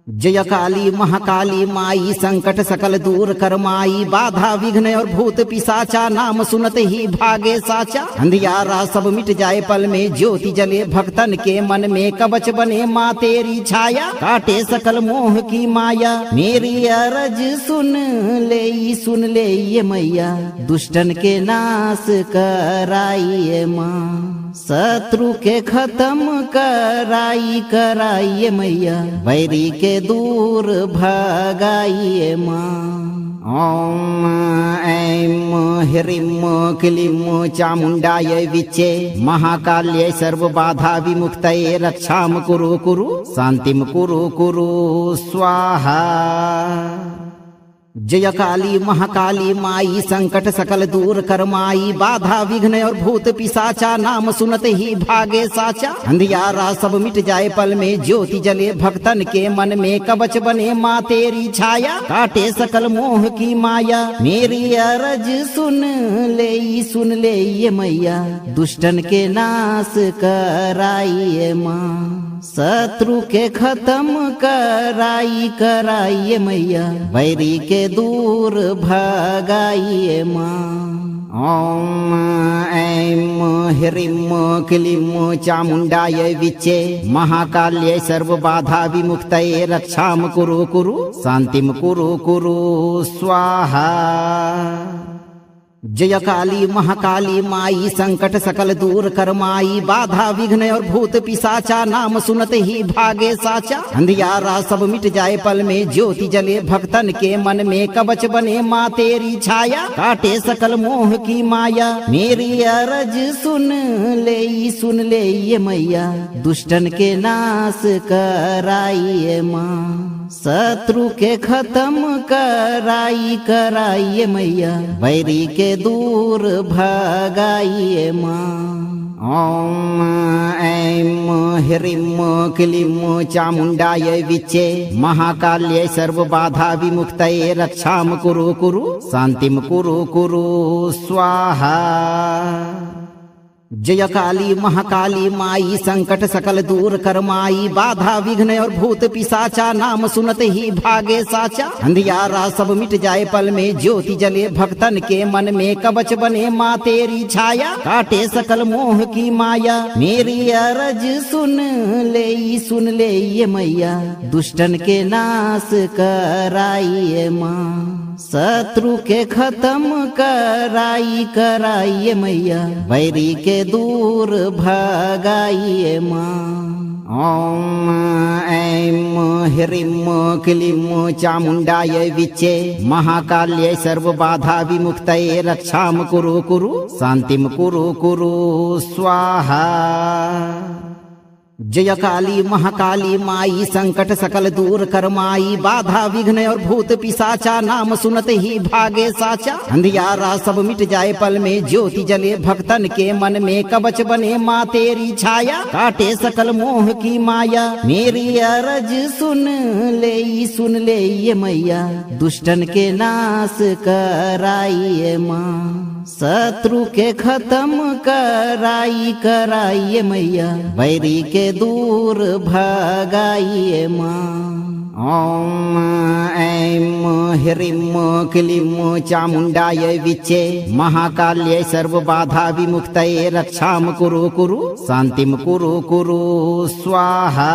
जय काली महाकाली माई संकट सकल दूर कर माई बाधा विघ्न और भूत पिशाचा नाम सुनते ही भागे साचा अंधियारा सब मिट जाए पल में ज्योति जले भक्तन के मन में कवच बने माँ तेरी छाया काटे सकल मोह की माया मेरी अरज सुन ले ये मैया दुष्टन के नाश कराइए माँ शत्रु के खत्म कराइए मैया बैरी के दूर भगाइए माँ ओम ऐं ह्रीं क्लीं चामुण्डायै विच्चे महाकाल्यै सर्वबाधा विमुक्तये रक्षां कुरु शान्तिं कुरु स्वाहा। जय काली महाकाली माई संकट सकल दूर कर माई बाधा विघ्न और भूत पिशाचा नाम सुनते ही भागे साचा अंधियारा सब मिट जाए पल में ज्योति जले भक्तन के मन में कवच बने माँ तेरी छाया काटे सकल मोह की माया मेरी अरज सुन ले ये मैया दुष्टन के नाश कराइए माँ शत्रु के खत्म कराइए मैया बैरी के दूर भगाइए माँ ओम ऐं ह्रीं क्लीं चामुण्डायै विच्चे महाकाल्यै सर्वबाधा विमुक्तये रक्षां कुरु शान्तिं कुरु स्वाहा। जय काली महाकाली माई संकट सकल दूर कर माई बाधा विघ्न और भूत पिशाचा नाम सुनते ही भागे साचा अंधियारा सब मिट जाए पल में ज्योति जले भक्तन के मन में कवच बने माँ तेरी छाया काटे सकल मोह की माया मेरी अरज सुन ले ये मैया दुष्टन के नाश कराइए माँ शत्रु के खत्म कराइए मैया बैरी के दूर भगाइए माँ ओम ऐं ह्रीं क्लीं चामुण्डायै विच्चे महाकाल्यै सर्वबाधा विमुक्तये रक्षां कुरु शान्तिं कुरु स्वाहा। जय काली महाकाली माई संकट सकल दूर कर माई बाधा विघ्न और भूत पिशाचा नाम सुनते ही भागे साचा अंधियारा सब मिट जाए पल में ज्योति जले भक्तन के मन में कवच बने माँ तेरी छाया काटे सकल मोह की माया मेरी अरज सुन ले ये मैया दुष्टन के नाश कराइए माँ शत्रु के खत्म कराइए मैया बैरी के दूर भगाइए माँ ओम ऐं ह्रीं क्लीं चामुण्डायै विच्चे महाकाल्यै सर्वबाधा विमुक्तये रक्षां कुरु शान्तिं कुरु स्वाहा। जय काली महाकाली माई संकट सकल दूर कर माई बाधा विघ्न और भूत पिशाचा नाम सुनते ही भागे साचा अंधियारा सब मिट जाए पल में ज्योति जले भक्तन के मन में कवच बने माँ तेरी छाया काटे सकल मोह की माया मेरी अरज सुन ले ये मैया दुष्टन के नाश कराइए माँ शत्रु के खत्म कराइए मैया बैरी के दूर भगाइए माँ ओम ऐं ह्रीं क्लीं चामुण्डायै विच्चे महाकाल्यै सर्वबाधा विमुक्तये रक्षां कुरु शान्तिं कुरु स्वाहा।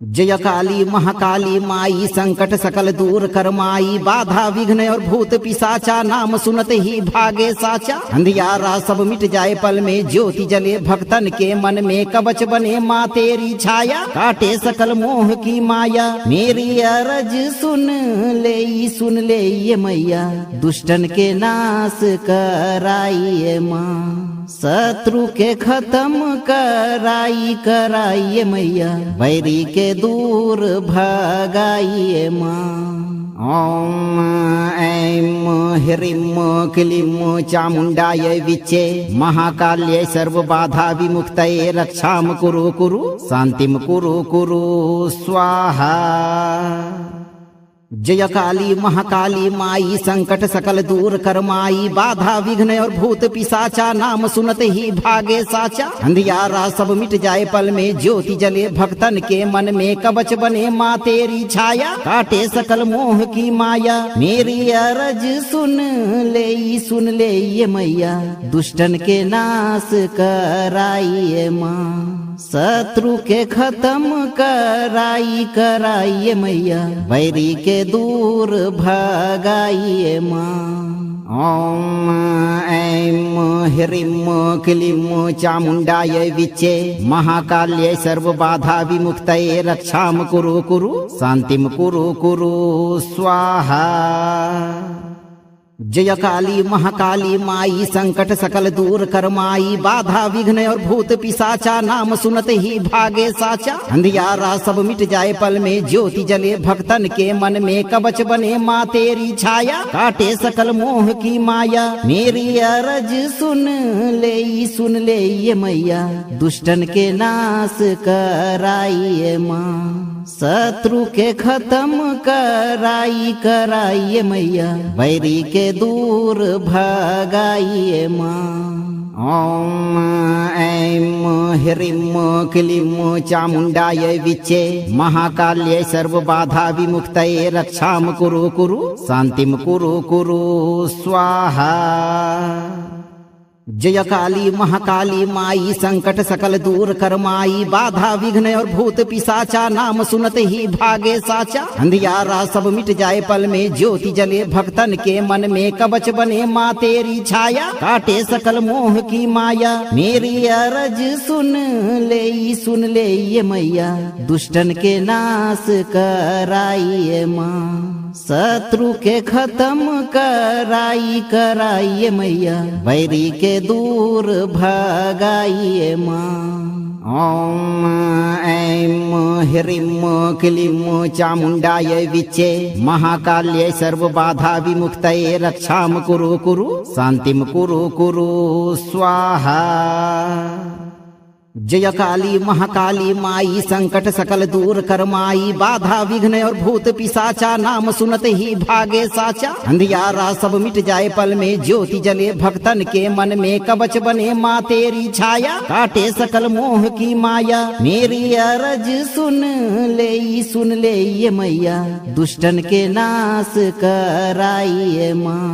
जय काली महाकाली माई संकट सकल दूर कर माई बाधा विघ्न और भूत पिशाचा नाम सुनते ही भागे साचा अंधियारा सब मिट जाए पल में ज्योति जले भक्तन के मन में कवच बने माँ तेरी छाया काटे सकल मोह की माया मेरी अरज सुन ले ये मैया दुष्टन के नाश कराइए माँ शत्रु के खत्म कराइए मैया बैरी के दूर भगाइए माँ ओम ऐं ह्रीं क्लीं चामुण्डायै विच्चे महाकाल्यै सर्वबाधा विमुक्तये रक्षां कुरु शान्तिं कुरु स्वाहा। जय काली महाकाली माई संकट सकल दूर कर माई बाधा विघ्न और भूत पिशाचा नाम सुनते ही भागे साचा अंधियारा सब मिट जाए पल में ज्योति जले भक्तन के मन में कवच बने माँ तेरी छाया काटे सकल मोह की माया मेरी अरज सुन ले ये मैया दुष्टन के नाश कराइए माँ शत्रु के खत्म कराइए मैया बैरी के दूर भगाइए माँ ओम ऐं ह्रीं क्लीं चामुण्डायै विच्चे महाकाल्यै सर्वबाधा विमुक्तये रक्षां कुरु शान्तिं कुरु स्वाहा। जय काली महाकाली माई संकट सकल दूर कर माई बाधा विघ्न और भूत पिशाचा नाम सुनते ही भागे साचा अंधियारा सब मिट जाए पल में ज्योति जले भक्तन के मन में कवच बने माँ तेरी छाया काटे सकल मोह की माया मेरी अरज सुन ले ये मैया दुष्टन के नाश कराइए माँ शत्रु के खत्म कराइए मैया बैरी के दूर भगाइए माँ ओम ऐं ह्रीं क्लीं चामुण्डायै विच्चे महाकाल्यै सर्वबाधा विमुक्तये रक्षां कुरु शान्तिं कुरु स्वाहा। जय काली महाकाली माई संकट सकल दूर कर माई बाधा विघ्न और भूत पिशाचा नाम सुनते ही भागे साचा अंधियारा सब मिट जाए पल में ज्योति जले भक्तन के मन में कवच बने माँ तेरी छाया काटे सकल मोह की माया मेरी अरज सुन ले ये मैया दुष्टन के नाश कराइए माँ शत्रु के खत्म कराइए मैया बैरी के दूर भगाइए माँ ओम ऐं ह्रीं क्लीं चामुण्डायै विच्चे महाकाल्यै सर्वबाधा विमुक्तये रक्षां कुरु शान्तिं कुरु स्वाहा। जय काली महाकाली माई संकट सकल दूर कर माई बाधा विघ्न और भूत पिशाचा नाम सुनते ही भागे साचा अंधियारा सब मिट जाए पल में ज्योति जले भक्तन के मन में कवच बने माँ तेरी छाया काटे सकल मोह की माया मेरी अरज सुन ले ये मैया दुष्टन के नाश कराइए माँ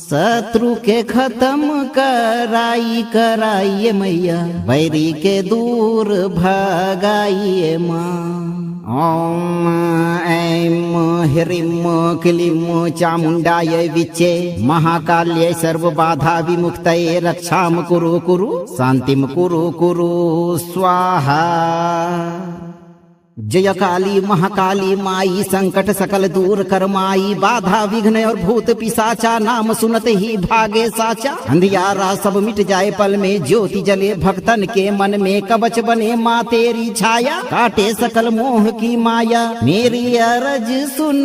शत्रु के खत्म कराइए मैया बैरी के दूर भगाइए माँ ओम ऐं ह्रीं क्लीं चामुण्डायै विच्चे महाकाल्यै सर्वबाधा विमुक्तये रक्षां कुरु शान्तिं कुरु स्वाहा। जय काली महाकाली माई संकट सकल दूर कर माई बाधा विघ्न और भूत पिशाचा नाम सुनते ही भागे साचा अंधियारा सब मिट जाए पल में ज्योति जले भक्तन के मन में कवच बने माँ तेरी छाया काटे सकल मोह की माया मेरी अरज सुन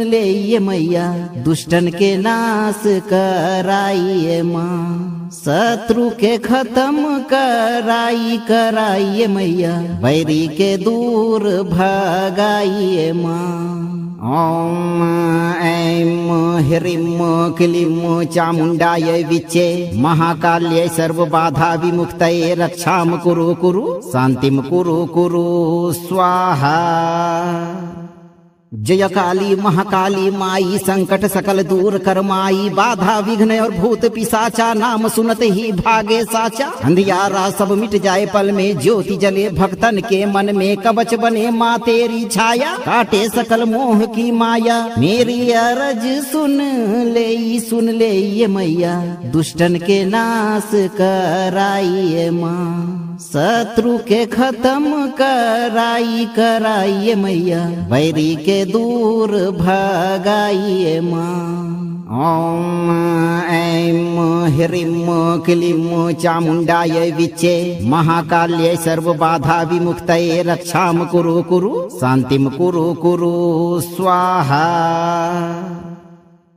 ले ये मैया दुष्टन के नाश कराइए माँ शत्रु के खत्म कराइए मैया बैरी के दूर भगाइए माँ ओम ऐं ह्रीं क्लीं चामुण्डायै विच्चे महाकाल्यै सर्वबाधा विमुक्तये रक्षां कुरु शान्तिं कुरु स्वाहा। जय काली महाकाली माई संकट सकल दूर कर माई बाधा विघ्न और भूत पिशाचा नाम सुनते ही भागे साचा अंधियारा सब मिट जाए पल में ज्योति जले भक्तन के मन में कवच बने माँ तेरी छाया काटे सकल मोह की माया मेरी अरज सुन ले ये मैया दुष्टन के नाश कराइए माँ शत्रु के खत्म कराइए मैया बैरी के दूर भगाइए माँ ओम ऐं ह्रीं क्लीं चामुण्डायै विच्चे महाकाल्यै सर्वबाधा विमुक्तये रक्षां कुरु शान्तिं कुरु स्वाहा।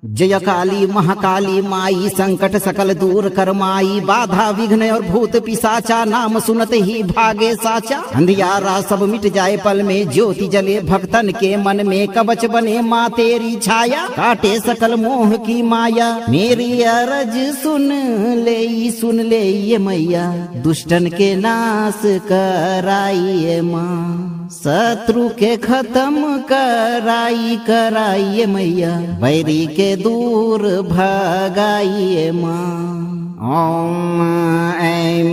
जय काली महाकाली माई संकट सकल दूर कर माई बाधा विघ्न और भूत पिशाचा नाम सुनते ही भागे साचा अंधियारा सब मिट जाए पल में ज्योति जले भक्तन के मन में कवच बने माँ तेरी छाया काटे सकल मोह की माया मेरी अरज सुन ले ये मैया दुष्टन के नाश कराइए माँ शत्रु के खत्म कराइए मैया बैरी के दूर भगाइए माँ ओम ऐं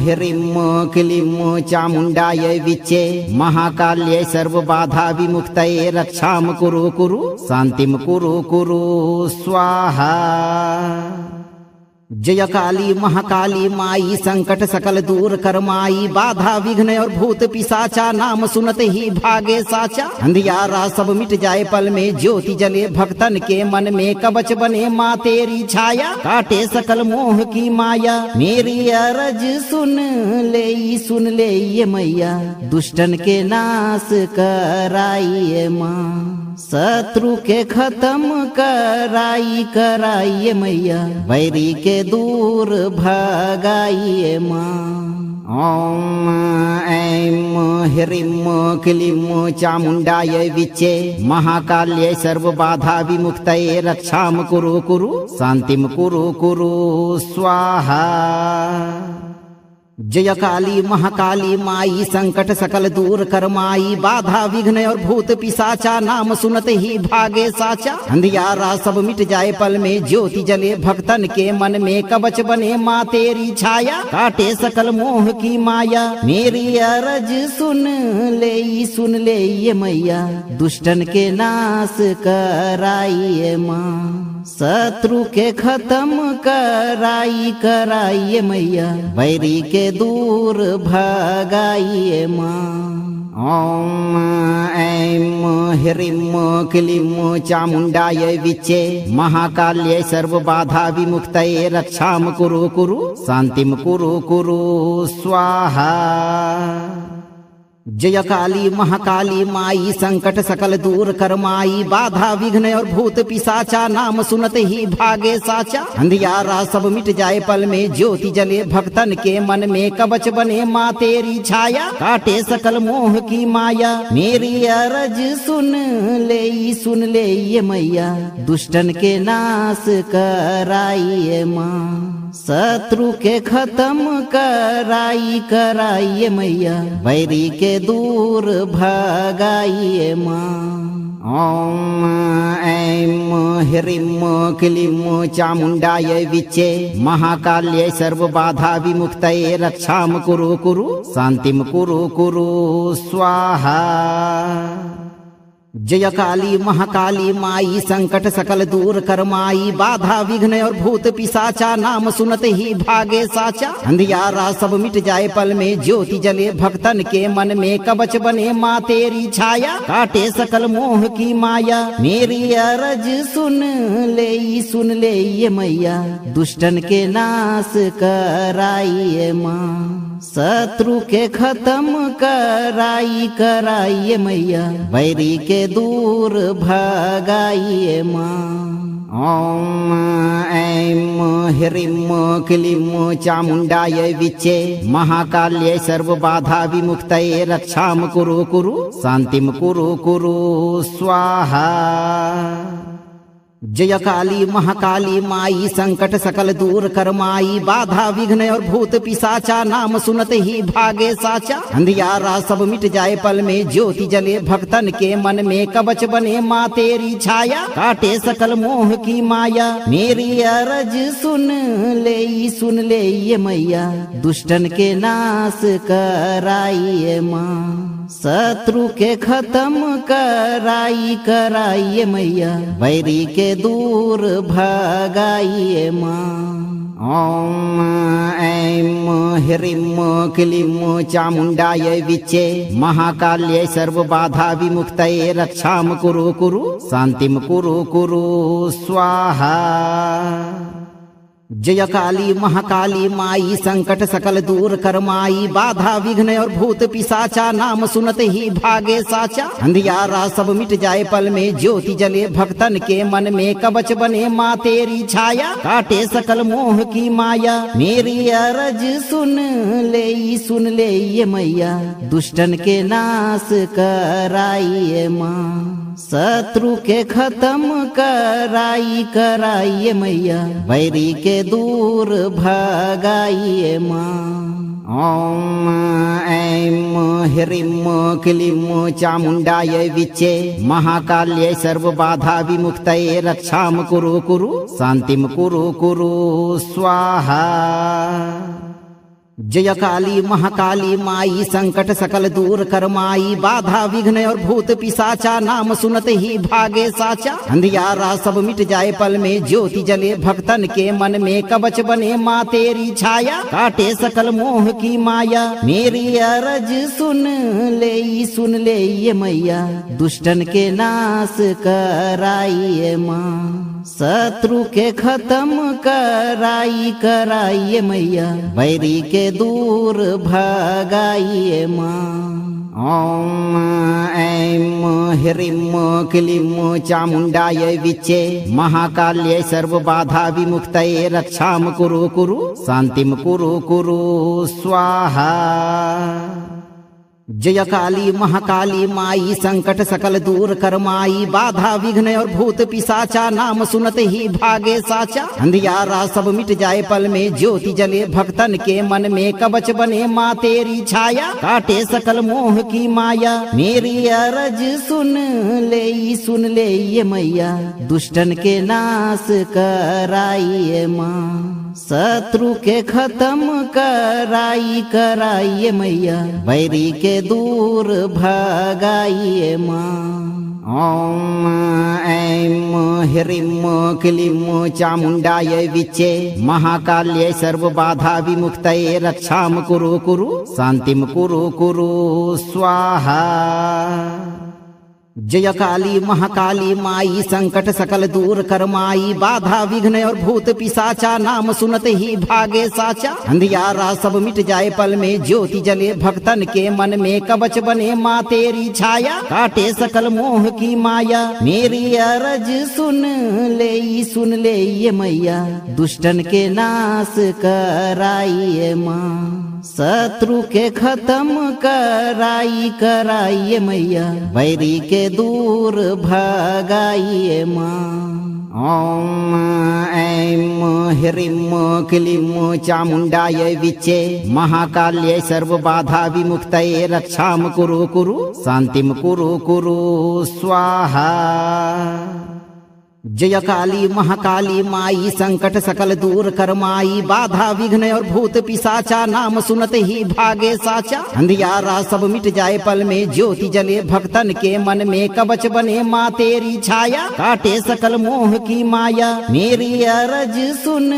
ह्रीं क्लीं चामुण्डायै विच्चे महाकाल्यै सर्वबाधा विमुक्तये रक्षां कुरु शान्तिं कुरु स्वाहा। जय काली महाकाली माई संकट सकल दूर कर माई बाधा विघ्न और भूत पिशाचा नाम सुनते ही भागे साचा अंधियारा सब मिट जाए पल में ज्योति जले भक्तन के मन में कवच बने माँ तेरी छाया काटे सकल मोह की माया मेरी अरज सुन ले ये मैया दुष्टन के नाश कराइए माँ शत्रु के खत्म कराइए मैया बैरी के दूर भगाइए माँ ओम ऐं ह्रीं क्लीं चामुण्डायै विच्चे महाकाल्यै सर्वबाधा विमुक्तये रक्षां कुरु शान्तिं कुरु स्वाहा। जय काली महाकाली माई संकट सकल दूर कर माई बाधा विघ्न और भूत पिशाचा नाम सुनते ही भागे साचा अंधियारा सब मिट जाए पल में ज्योति जले भक्तन के मन में कवच बने माँ तेरी छाया काटे सकल मोह की माया मेरी अरज सुन ले ये मैया दुष्टन के नाश कराइए माँ शत्रु के खत्म कराइए मैया बैरी के दूर भगाइए माँ ओम ऐं ह्रीं क्लीं चामुण्डायै विच्चे महाकाल्यै सर्वबाधा विमुक्तये रक्षां कुरु शान्तिं कुरु स्वाहा। जय काली महाकाली माई संकट सकल दूर कर माई बाधा विघ्न और भूत पिशाचा नाम सुनते ही भागे साचा अंधियारा सब मिट जाए पल में ज्योति जले भक्तन के मन में कवच बने माँ तेरी छाया काटे सकल मोह की माया मेरी अरज सुन ले ये मैया दुष्टन के नाश कराइए माँ शत्रु के खत्म कराइए मैया बैरी के दूर भगाइए माँ ओम ऐं ह्रीं क्लीं चामुण्डायै विच्चे महाकाल्यै सर्वबाधा विमुक्तये रक्षां कुरु शान्तिं कुरु स्वाहा। जय काली महाकाली माई संकट सकल दूर कर माई बाधा विघ्न और भूत पिशाचा नाम सुनते ही भागे साचा अंधियारा सब मिट जाए पल में ज्योति जले भक्तन के मन में कवच बने माँ तेरी छाया काटे सकल मोह की माया मेरी अरज सुन ले ये मैया दुष्टन के नाश कराइए माँ शत्रु के खत्म कराइए मैया बैरी के दूर भगाइए माँ ओम ऐं ह्रीं क्लीं चामुण्डायै विच्चे महाकाल्यै सर्वबाधा विमुक्तये रक्षां कुरु शान्तिं कुरु स्वाहा। जय काली महाकाली माई संकट सकल दूर कर माई बाधा विघ्न और भूत पिशाचा नाम सुनते ही भागे साचा अंधियारा सब मिट जाए पल में ज्योति जले भक्तन के मन में कवच बने माँ तेरी छाया काटे सकल मोह की माया मेरी अरज सुन ले ये मैया दुष्टन के नाश कराइए माँ शत्रु के खत्म कराइए मैया बैरी के दूर भगाइए माँ ओम ऐं ह्रीं क्लीं चामुण्डायै विच्चे महाकाल्यै सर्वबाधा विमुक्तये रक्षां कुरु शान्तिं कुरु स्वाहा। जय काली महाकाली माई संकट सकल दूर कर माई बाधा विघ्न और भूत पिशाचा नाम सुनते ही भागे साचा अंधियारा सब मिट जाए पल में ज्योति जले भक्तन के मन में कवच बने माँ तेरी छाया काटे सकल मोह की माया मेरी अरज सुन ले ये मैया दुष्टन के नाश कराइए माँ शत्रु के खत्म कराइए मैया बैरी के दूर भगाइए माँ ओम ऐं ह्रीं क्लीं चामुण्डायै विच्चे महाकाल्यै सर्वबाधा विमुक्तये रक्षां कुरु शान्तिं कुरु स्वाहा। जय काली महाकाली माई संकट सकल दूर कर माई बाधा विघ्न और भूत पिशाचा नाम सुनते ही भागे साचा अंधियारा सब मिट जाए पल में ज्योति जले भक्तन के मन में कवच बने माँ तेरी छाया काटे सकल मोह की माया मेरी अरज सुन ले ये मैया दुष्टन के नाश कराइए माँ शत्रु के खत्म कराइए मैया बैरी के दूर भगाइए माँ ओम ऐं ह्रीं क्लीं चामुण्डायै विच्चे महाकाल्यै सर्वबाधा विमुक्तये रक्षां कुरु शान्तिं कुरु स्वाहा। जय काली महाकाली माई संकट सकल दूर कर माई बाधा विघ्न और भूत पिशाचा नाम सुनते ही भागे साचा अंधियारा सब मिट जाए पल में ज्योति जले भक्तन के मन में कवच बने माँ तेरी छाया काटे सकल मोह की माया मेरी अरज सुन ले ये मैया दुष्टन के नाश कराइए माँ शत्रु के खत्म कराइए मैया बैरी के दूर भगाइए माँ ओम ऐं ह्रीं क्लीं चामुण्डायै विच्चे महाकाल्यै सर्वबाधा विमुक्तये रक्षां कुरु शान्तिं कुरु स्वाहा। जय काली महाकाली माई संकट सकल दूर कर माई बाधा विघ्न और भूत पिशाचा नाम सुनते ही भागे साचा अंधियारा सब मिट जाए पल में ज्योति जले भक्तन के मन में कवच बने माँ तेरी छाया काटे सकल मोह की माया मेरी अरज सुन ले ये मैया दुष्टन के नाश कराइए माँ शत्रु के खत्म कराइए मैया बैरी के दूर भगाइए माँ ओम ऐं ह्रीं क्लीं चामुण्डायै विच्चे महाकाल्यै सर्वबाधा विमुक्तये रक्षां कुरु शान्तिं कुरु स्वाहा। जय काली महाकाली माई संकट सकल दूर कर माई बाधा विघ्न और भूत पिशाचा नाम सुनते ही भागे साचा अंधियारा सब मिट जाए पल में ज्योति जले भक्तन के मन में कवच बने माँ तेरी छाया काटे सकल मोह की माया मेरी अरज सुन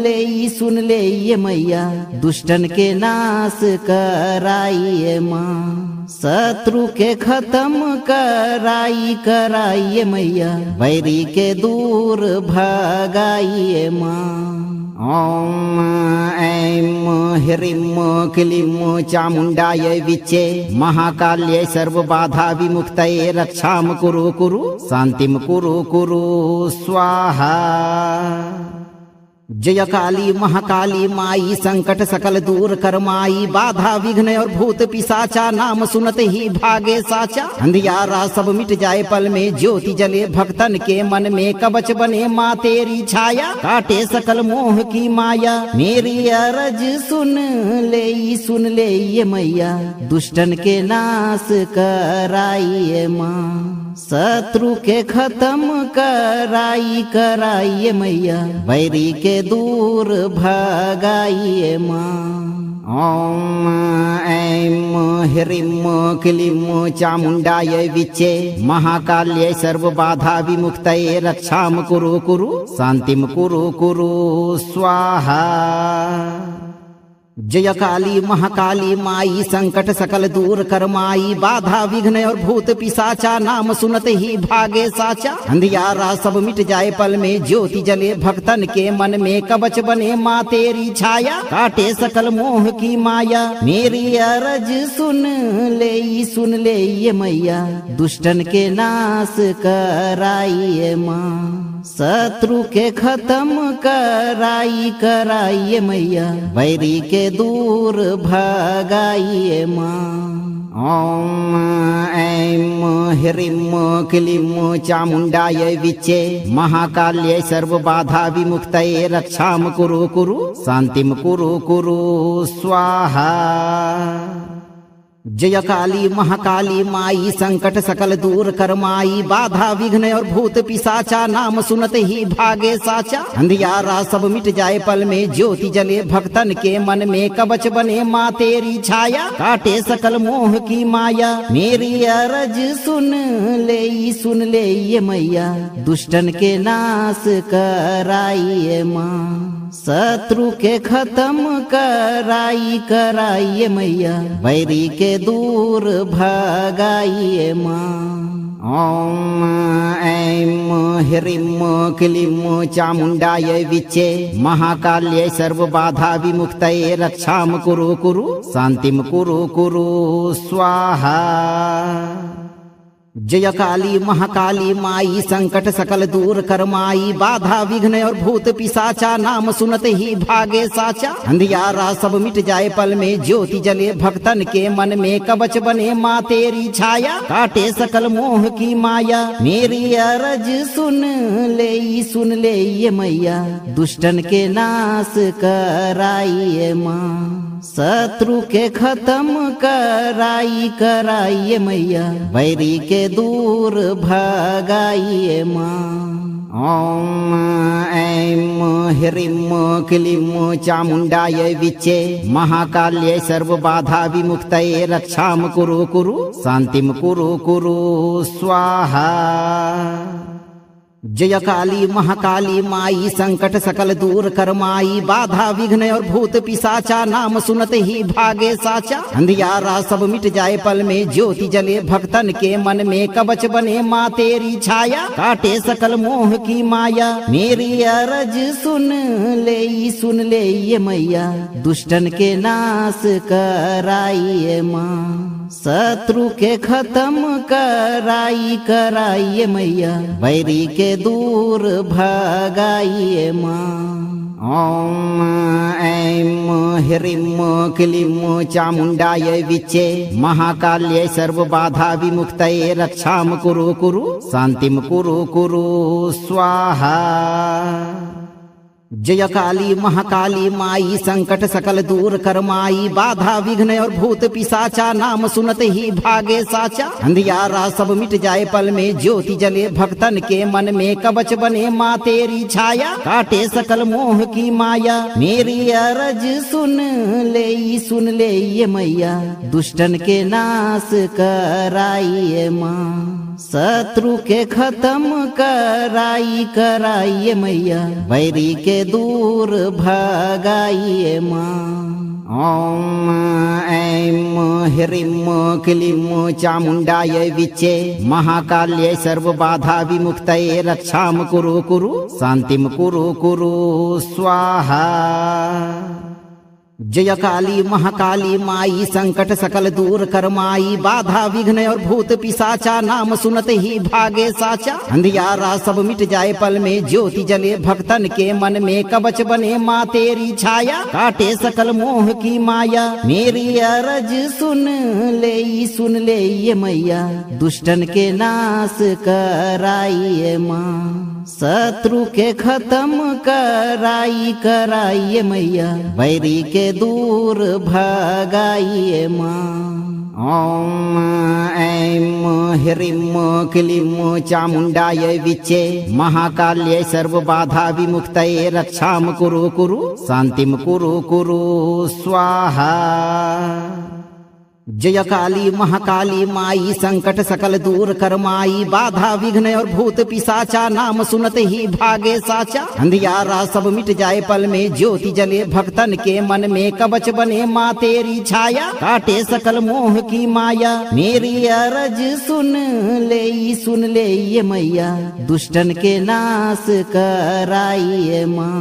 ले ये मैया दुष्टन के नाश कराइए माँ शत्रु के खत्म कराइए मैया बैरी के दूर भगाइए माँ ओम ऐं ह्रीं क्लीं चामुण्डायै विच्चे महाकाल्यै सर्वबाधा विमुक्तये रक्षां कुरु शान्तिं कुरु स्वाहा। जय काली महाकाली माई संकट सकल दूर कर माई बाधा विघ्न और भूत पिशाचा नाम सुनते ही भागे साचा अंधियारा सब मिट जाए पल में ज्योति जले भक्तन के मन में कवच बने माँ तेरी छाया काटे सकल मोह की माया मेरी अरज सुन ले ये मैया दुष्टन के नाश कराइए माँ शत्रु के खत्म कराइए मैया बैरी के दूर भगाइए माँ ओम ऐं ह्रीं क्लीं चामुण्डायै विच्चे महाकाल्यै सर्वबाधा विमुक्तये रक्षां कुरु शान्तिं कुरु स्वाहा। जय काली महाकाली माई संकट सकल दूर कर माई बाधा विघ्न और भूत पिशाचा नाम सुनते ही भागे साचा अंधियारा सब मिट जाए पल में ज्योति जले भक्तन के मन में कवच बने माँ तेरी छाया काटे सकल मोह की माया मेरी अरज सुन ले ये मैया दुष्टन के नाश कराइए माँ शत्रु के खत्म कराइए मैया बैरी के दूर भगाइए माँ ओम ऐं ह्रीं क्लीं चामुण्डायै विच्चे महाकाल्यै सर्वबाधा विमुक्तये रक्षां कुरु शान्तिं कुरु स्वाहा। जय काली महाकाली माई संकट सकल दूर कर माई बाधा विघ्न और भूत पिशाचा नाम सुनते ही भागे साचा अंधियारा सब मिट जाए पल में ज्योति जले भक्तन के मन में कवच बने माँ तेरी छाया काटे सकल मोह की माया मेरी अरज सुन ले ये मैया दुष्टन के नाश कराइए माँ शत्रु के खत्म कराइए मैया बैरी के दूर भगाइए माँ ओम ऐं ह्रीं क्लीं चामुण्डायै विच्चे महाकाल्यै सर्वबाधा विमुक्तये रक्षां कुरु शान्तिं कुरु स्वाहा। जय काली महाकाली माई संकट सकल दूर कर माई बाधा विघ्न और भूत पिशाचा नाम सुनते ही भागे साचा अंधियारा सब मिट जाए पल में ज्योति जले भक्तन के मन में कवच बने माँ तेरी छाया काटे सकल मोह की माया मेरी अरज सुन ले ये मैया दुष्टन के नाश कराइए माँ शत्रु के खत्म कराइए मैया बैरी के दूर भगाइए माँ ओम ऐं ह्रीं क्लीं चामुण्डायै विच्चे महाकाल्यै सर्वबाधा विमुक्तये रक्षां कुरु शान्तिं कुरु स्वाहा। जय काली महाकाली माई संकट सकल दूर कर माई बाधा विघ्न और भूत पिशाचा नाम सुनते ही भागे साचा अंधियारा सब मिट जाए पल में ज्योति जले भक्तन के मन में कवच बने माँ तेरी छाया काटे सकल मोह की माया मेरी अरज सुन ले ये मैया दुष्टन के नाश कराइए माँ शत्रु के खत्म कराइए मैया बैरी के दूर भगाइए माँ ओम ऐं ह्रीं क्लीं चामुण्डायै विच्चे महाकाल्यै सर्वबाधा विमुक्तये रक्षां कुरु शान्तिं कुरु स्वाहा। जय काली महाकाली माई संकट सकल दूर कर माई बाधा विघ्न और भूत पिशाचा नाम सुनते ही भागे साचा अंधियारा सब मिट जाए पल में ज्योति जले भक्तन के मन में कवच बने माँ तेरी छाया काटे सकल मोह की माया मेरी अरज सुन ले ये मैया दुष्टन के नाश कराइए माँ शत्रु के खत्म कराइए मैया बैरी के दूर भगाइए माँ ओम ऐं ह्रीं क्लीं चामुण्डायै विच्चे महाकाल्यै सर्वबाधा विमुक्तये रक्षां कुरु शान्तिं कुरु स्वाहा। जय काली महाकाली माई संकट सकल दूर कर माई बाधा विघ्न और भूत पिशाचा नाम सुनते ही भागे साचा अंधियारा सब मिट जाए पल में ज्योति जले भक्तन के मन में कवच बने माँ तेरी छाया काटे सकल मोह की माया मेरी अरज सुन ले ये मैया दुष्टन के नाश कराइए माँ शत्रु के खत्म कराइए मैया बैरी के दूर भगाइए माँ ओम ऐं ह्रीं क्लीं चामुण्डायै विच्चे महाकाल्यै सर्वबाधा विमुक्तये रक्षां कुरु शान्तिं कुरु स्वाहा। जय काली महाकाली माई संकट सकल दूर कर माई बाधा विघ्न और भूत पिशाचा नाम सुनते ही भागे साचा अंधियारा सब मिट जाए पल में ज्योति जले भक्तन के मन में कवच बने माँ तेरी छाया काटे सकल मोह की माया मेरी अरज सुन ले ये मैया दुष्टन के नाश कराइए माँ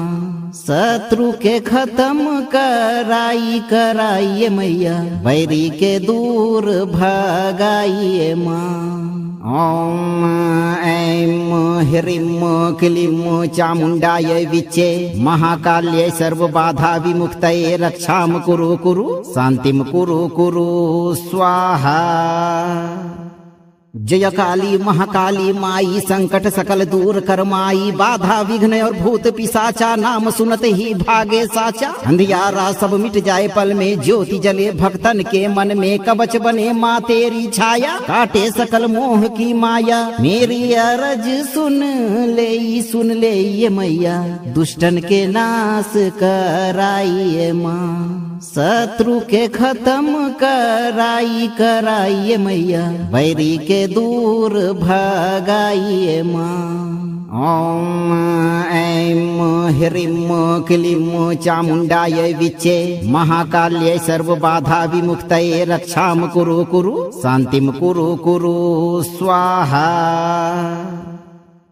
शत्रु के खत्म कराइए मैया बैरी के दूर भगाइए माँ ओम ऐं ह्रीं क्लीं चामुण्डायै विच्चे महाकाल्यै सर्वबाधा विमुक्तये रक्षां कुरु शान्तिं कुरु स्वाहा। जय काली महाकाली माई संकट सकल दूर कर माई बाधा विघ्न और भूत पिशाचा नाम सुनते ही भागे साचा अंधियारा सब मिट जाए पल में ज्योति जले भक्तन के मन में कवच बने माँ तेरी छाया काटे सकल मोह की माया मेरी अरज सुन ले ये मैया दुष्टन के नाश कराइए माँ शत्रु के खत्म कराइए मैया बैरी के दूर भगाइए माँ ओम ऐं ह्रीं क्लीं चामुण्डायै विच्चे महाकाल्यै सर्वबाधा विमुक्तये रक्षां कुरु शान्तिं कुरु स्वाहा।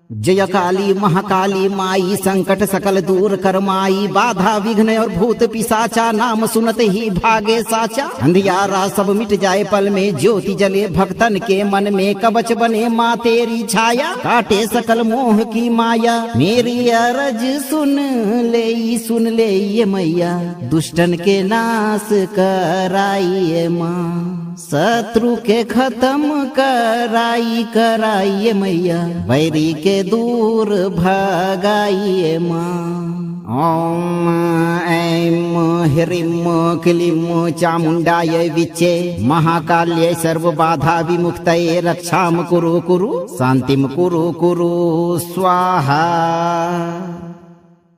जय काली महाकाली माई संकट सकल दूर कर माई बाधा विघ्न और भूत पिशाचा नाम सुनते ही भागे साचा अंधियारा सब मिट जाए पल में ज्योति जले भक्तन के मन में कवच बने माँ तेरी छाया काटे सकल मोह की माया मेरी अरज सुन ले ये मैया दुष्टन के नाश कराइए माँ शत्रु के खत्म कराइए मैया बैरी के दूर भगाइए माँ ओम ऐं ह्रीं क्लीं चामुण्डायै विच्चे महाकाल्यै सर्वबाधा विमुक्तये रक्षां कुरु शान्तिं कुरु स्वाहा।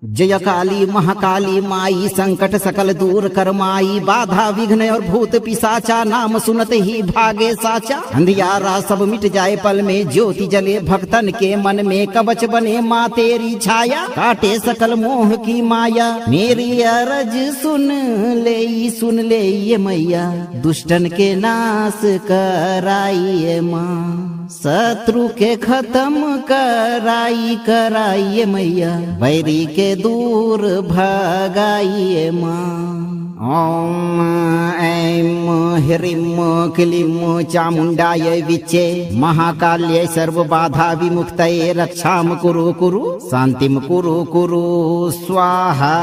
जय काली महाकाली माई संकट सकल दूर कर माई बाधा विघ्न और भूत पिशाचा नाम सुनते ही भागे साचा अंधियारा सब मिट जाए पल में ज्योति जले भक्तन के मन में कवच बने माँ तेरी छाया काटे सकल मोह की माया मेरी अरज सुन ले ये मैया दुष्टन के नाश कराइए माँ शत्रु के खत्म कराइए मैया बैरी के दूर भगाइए माँ ओम ऐं ह्रीं क्लीं चामुण्डायै विच्चे महाकाल्यै सर्वबाधा विमुक्तये रक्षां कुरु शान्तिं कुरु स्वाहा।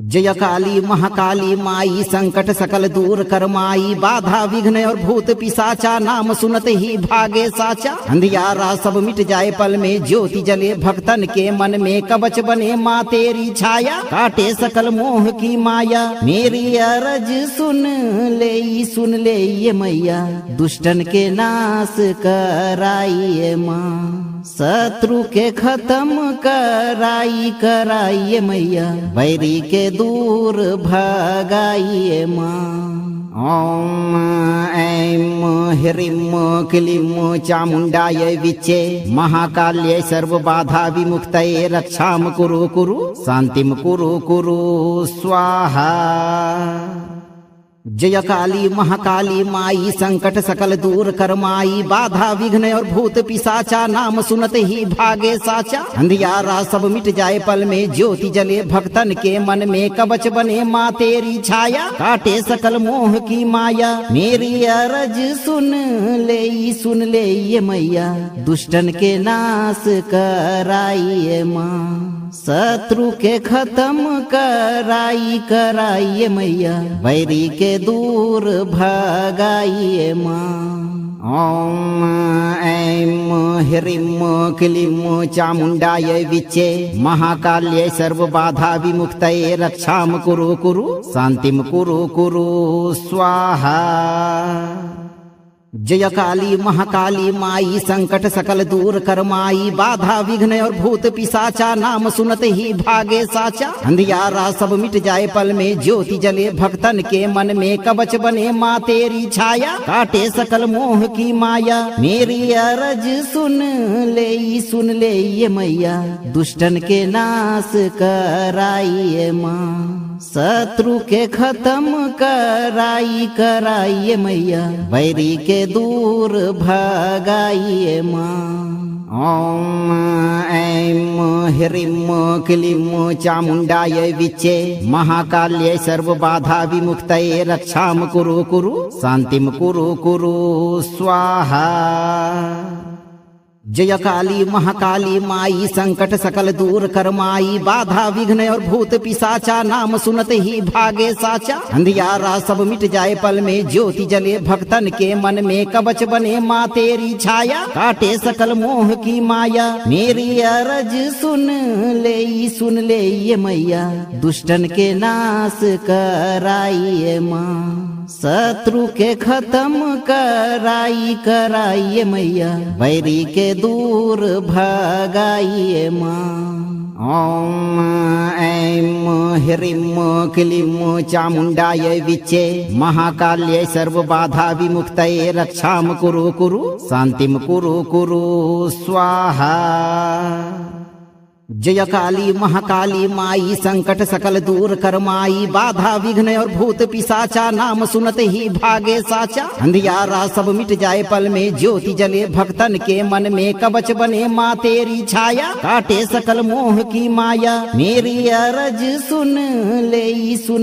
जय काली महाकाली माई संकट सकल दूर कर माई बाधा विघ्न और भूत पिशाचा नाम सुनते ही भागे साचा अंधियारा सब मिट जाए पल में ज्योति जले भक्तन के मन में कवच बने माँ तेरी छाया काटे सकल मोह की माया मेरी अरज सुन ले ये मैया दुष्टन के नाश कराइए माँ शत्रु के खत्म कराइए मैया बैरी के दूर भगाइए माँ ओम ऐं ह्रीं क्लीं चामुण्डायै विच्चे महाकाल्यै सर्वबाधा विमुक्तये रक्षां कुरु शान्तिं कुरु स्वाहा जय काली महाकाली माई संकट सकल दूर कर माई बाधा विघ्न और भूत पिशाचा नाम सुनते ही भागे साचा अंधियारा सब मिट जाए पल में ज्योति जले भक्तन के मन में कवच बने माँ तेरी छाया काटे सकल मोह की माया मेरी अरज सुन ले ये मैया दुष्टन के नाश कराइए माँ शत्रु के खत्म कराइए मैया बैरी के दूर भगाइए माँ ओम ऐं ह्रीं क्लीं चामुण्डायै विच्चे महाकाल्यै सर्वबाधा विमुक्तये रक्षां कुरु शान्तिं कुरु स्वाहा जय काली महाकाली माई संकट सकल दूर कर माई बाधा विघ्न और भूत पिशाचा नाम सुनते ही भागे साचा अंधियारा सब मिट जाए पल में ज्योति जले भक्तन के मन में कवच बने माँ तेरी छाया काटे सकल मोह की माया मेरी अरज सुन ले ये मैया दुष्टन के नाश कराइए माँ शत्रु के खत्म कराइए मैया बैरी के दूर भगाइए माँ ओम ऐं ह्रीं क्लीं चामुण्डायै विच्चे महाकाल्यै सर्वबाधा विमुक्तये रक्षां कुरु शान्तिं कुरु स्वाहा जय काली महाकाली माई संकट सकल दूर कर माई बाधा विघ्न और भूत पिशाचा नाम सुनते ही भागे साचा अंधियारा सब मिट जाए पल में ज्योति जले भक्तन के मन में कवच बने माँ तेरी छाया काटे सकल मोह की माया मेरी अरज सुन ले ये मैया दुष्टन के नाश कराइए माँ शत्रु के खत्म कराइए मैया बैरी के दूर भगाइए माँ ओम ऐं ह्रीं क्लीं चामुण्डायै विच्चे महाकाल्यै सर्वबाधा विमुक्तये रक्षां कुरु शान्तिं कुरु स्वाहा जय काली महाकाली माई संकट सकल दूर कर माई बाधा विघ्न और भूत पिशाचा नाम सुनते ही भागे साचा अंधियारा सब मिट जाए पल में ज्योति जले भक्तन के मन में कवच बने माँ तेरी छाया काटे सकल मोह की माया मेरी अरज सुन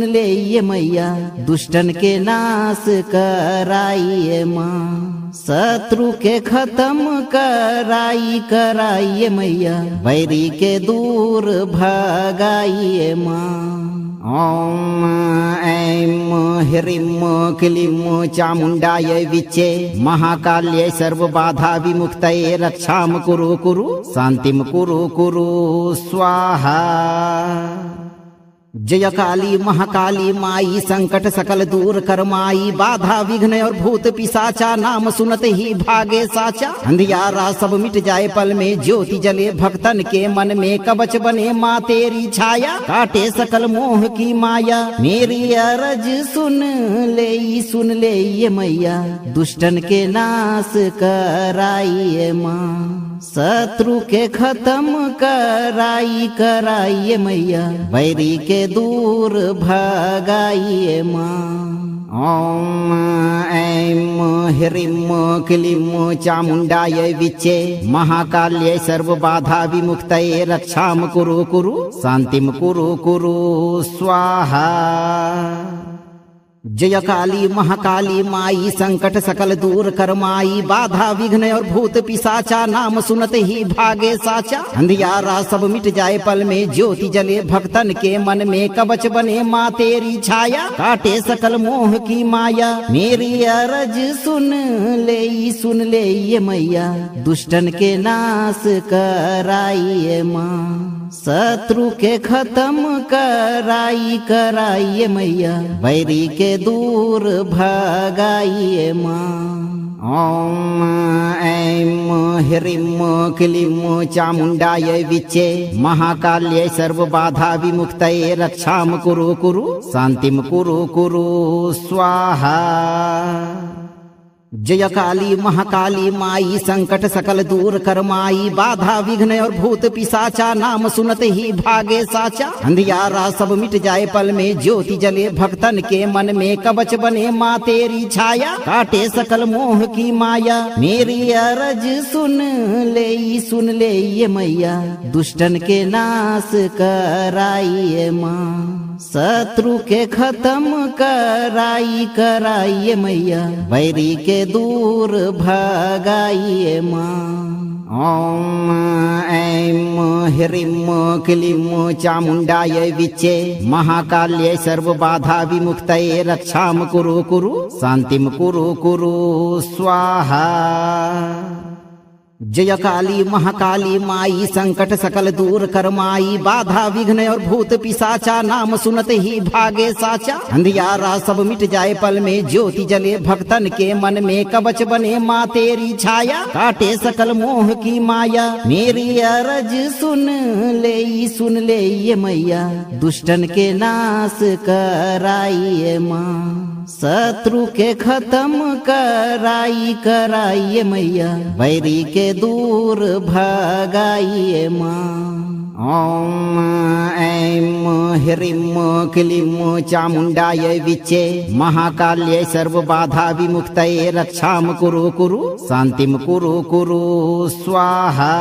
ले ये मैया दुष्टन के नाश कराइए माँ शत्रु के खत्म कराइए मैया बैरी के दूर भगाइए माँ ओम ऐं ह्रीं क्लीं चामुण्डायै विच्चे महाकाल्यै सर्वबाधा विमुक्तये रक्षां कुरु शान्तिं कुरु स्वाहा जय काली महाकाली माई संकट सकल दूर कर माई बाधा विघ्न और भूत पिशाचा नाम सुनते ही भागे साचा अंधियारा सब मिट जाए पल में ज्योति जले भक्तन के मन में कवच बने माँ तेरी छाया काटे सकल मोह की माया मेरी अरज सुन ले ये मैया दुष्टन के नाश कराइए माँ शत्रु के खत्म कराइए मैया बैरी के दूर भगाइए माँ ओम ऐं ह्रीं क्लीं चामुण्डायै विच्चे महाकाल्यै सर्वबाधा विमुक्तये रक्षां कुरु शान्तिं कुरु स्वाहा जय काली महाकाली माई संकट सकल दूर कर माई बाधा विघ्न और भूत पिशाचा नाम सुनते ही भागे साचा अंधियारा सब मिट जाए पल में ज्योति जले भक्तन के मन में कवच बने माँ तेरी छाया काटे सकल मोह की माया मेरी अरज सुन ले ये मैया दुष्टन के नाश कराइए माँ शत्रु के खत्म कराइए मैया बैरी के दूर भगाइए माँ ओम ऐं ह्रीं क्लीं चामुण्डायै विच्चे महाकाल्यै सर्वबाधा विमुक्तये रक्षां कुरु शान्तिं कुरु स्वाहा। जय काली महाकाली माई संकट सकल दूर कर माई बाधा विघ्न और भूत पिशाचा नाम सुनते ही भागे साचा अंधियारा सब मिट जाए पल में ज्योति जले भक्तन के मन में कवच बने माँ तेरी छाया काटे सकल मोह की माया मेरी अरज सुन ले ये मैया दुष्टन के नाश कराइए माँ शत्रु के खत्म कराइए मैया बैरी के दूर भगाइए माँ ओम ऐं ह्रीं क्लीं चामुण्डायै विच्चे महाकाल्यै सर्वबाधा विमुक्तये रक्षां कुरु शान्तिं कुरु स्वाहा। जय काली महाकाली माई संकट सकल दूर कर माई बाधा विघ्न और भूत पिशाचा नाम सुनते ही भागे साचा अंधियारा सब मिट जाए पल में ज्योति जले भक्तन के मन में कवच बने माँ तेरी छाया काटे सकल मोह की माया मेरी अरज सुन ले ये मैया दुष्टन के नाश कराइए माँ शत्रु के खत्म कराइए मैया बैरी के दूर भगाइए माँ ओम ऐं ह्रीं क्लीं चामुण्डायै विच्चे महाकाल्यै सर्वबाधा विमुक्तये रक्षां कुरु शान्तिं कुरु स्वाहा।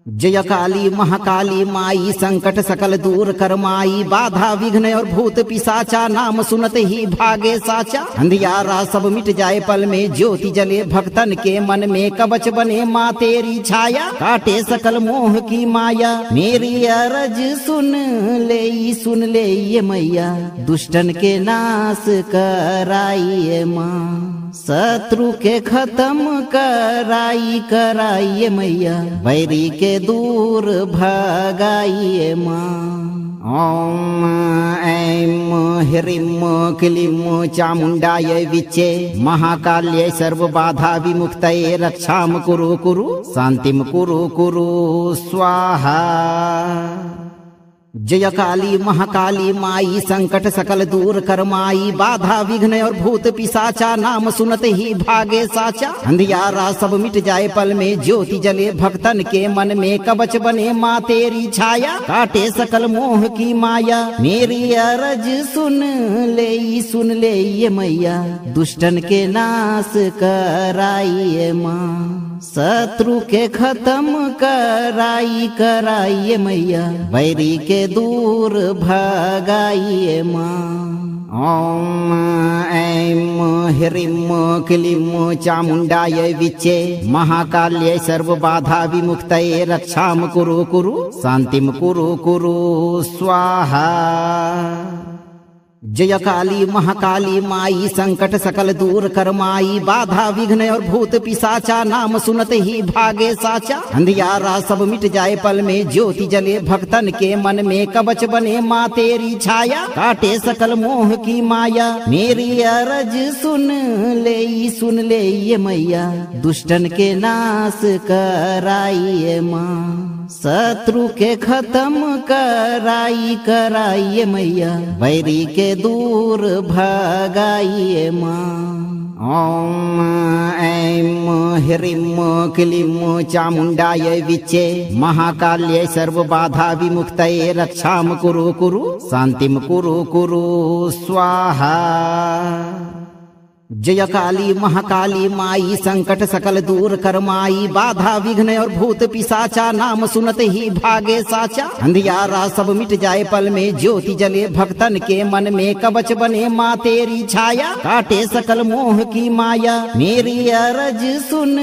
जय काली महाकाली माई संकट सकल दूर कर माई बाधा विघ्न और भूत पिशाचा नाम सुनते ही भागे साचा अंधियारा सब मिट जाए पल में ज्योति जले भक्तन के मन में कवच बने माँ तेरी छाया काटे सकल मोह की माया मेरी अरज सुन ले ये मैया दुष्टन के नाश कराइए माँ शत्रु के खत्म कराइए मैया बैरी के दूर भगाइए माँ ओम ऐं ह्रीं क्लीं चामुण्डायै विच्चे महाकाल्यै सर्वबाधा विमुक्तये रक्षां कुरु शान्तिं कुरु स्वाहा। जय काली महाकाली माई संकट सकल दूर कर माई बाधा विघ्न और भूत पिशाचा नाम सुनते ही भागे साचा अंधियारा सब मिट जाए पल में ज्योति जले भक्तन के मन में कवच बने माँ तेरी छाया काटे सकल मोह की माया मेरी अरज सुन ले ये मैया दुष्टन के नाश कराइए माँ शत्रु के खत्म कराइए मैया बैरी के दूर भगाइए माँ ओम ऐं ह्रीं क्लीं चामुण्डायै विच्चे महाकाल्यै सर्वबाधा विमुक्तये रक्षां कुरु शान्तिं कुरु स्वाहा। जय काली महाकाली माई संकट सकल दूर कर माई बाधा विघ्न और भूत पिशाचा नाम सुनते ही भागे साचा अंधियारा सब मिट जाए पल में ज्योति जले भक्तन के मन में कवच बने माँ तेरी छाया काटे सकल मोह की माया मेरी अरज सुन ले ये मैया दुष्टन के नाश कराइए माँ शत्रु के खत्म कराइए मैया बैरी के दूर भगाइए माँ ओम ऐं ह्रीं क्लीं चामुण्डायै विच्चे महाकाल्यै सर्वबाधा विमुक्तये रक्षां कुरु शान्तिं कुरु स्वाहा। जय काली महाकाली माई संकट सकल दूर कर माई बाधा विघ्न और भूत पिशाचा नाम सुनत ही भागे साचा अंधियारा सब मिट जाए पल में ज्योति जले भक्तन के मन में कवच बने माँ तेरी छाया काटे सकल मोह की माया मेरी अरज सुन